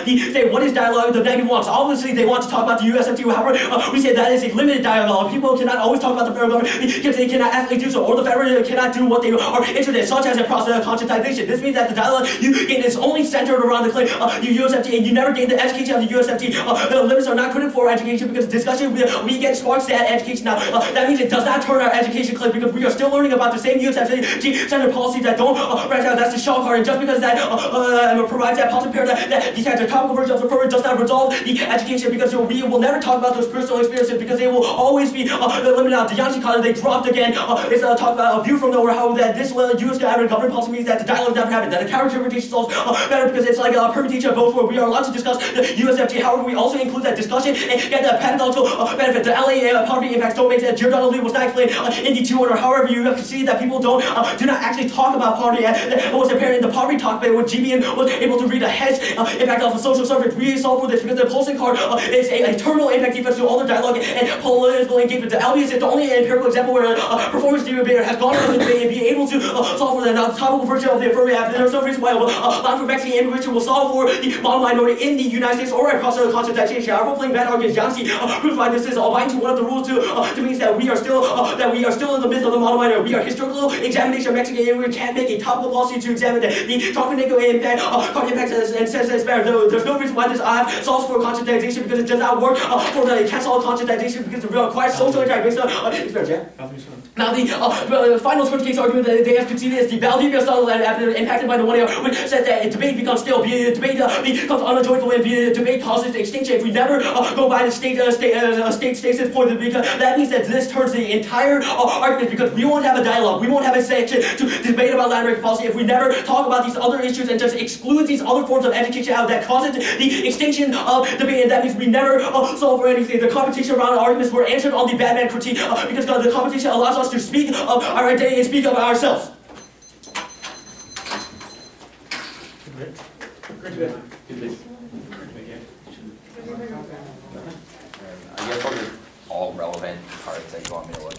what is dialogue the negative wants. Obviously they want to talk about the USFT. However, we say that is a limited dialogue. People cannot always talk about the federal government because they cannot actually do so, or the federal cannot do what they are interested in, such as a process of conscientization. This means that the dialogue you gain is only centered around the claim of the USFT, and you never gain the education of the USFT. The limits are not critical for education because discussion we get sparks that education. Now that means it does not turn our education claim because we are still learning about the same USFT centered policies that don't branch out. That's the shell card, and just because that provides that positive paradigm that these kinds of topical versions of the program does not resolve the education because we will never talk about those personal experiences because they will always be limited out. The Yangtze College they dropped again. It's talk about a view from nowhere how that this U.S. government policy means that the dialogue never happened. That the counter interpretation solves better because it's like a permutation of both where we are allowed to discuss the USFT. However, we also include that discussion and get the pedagogical benefit. The LA poverty impacts don't make that Giordano Lee was not explained in the 2 order. However, you have to see that people do not actually talk about poverty. It was apparent in the poverty talk, but when GBN was able to read a hedge impact of a social service, we solve for this because the pulsing card is a terminal impact defense to all the dialogue and political engagement. The LB is the only empirical example where a performance debater has gone on the debate and be able to solve for the topical version of the affirmative act. There's no reason why allowing for Mexican immigration will solve for the model minority in the United States or a process of conscientization. Our role-playing bad argument, Yangtze, proves why this is abiding to one of the rules to means that we are still in the midst of the model minority. We are historical examination of Mexican immigrants can't make a topical policy to examine the topical impact, and says that it's better. There's no reason why this solves for conscientization because it does not work for the cancel conscientization because it requires social interaction based on experience. Yeah. Now the final court case argument that they have conceded is the Valdivia style impacted by the 1 year, which says that debate becomes stale, debate becomes unenjoyable, and debate causes extinction if we never go by the state stasis point. Because that means that this turns the entire argument because we won't have a dialogue, we won't have a section to debate about land rate policy if we never talk about these other issues and just exclude these other forms of education out that causes the extinction of debate, and that means we never solve for anything. The competition around arguments were answered on the bad man critique because the competition allows us to speak of our identity and speak of ourselves. I guess I'll just all relevant parts that you want me to look at.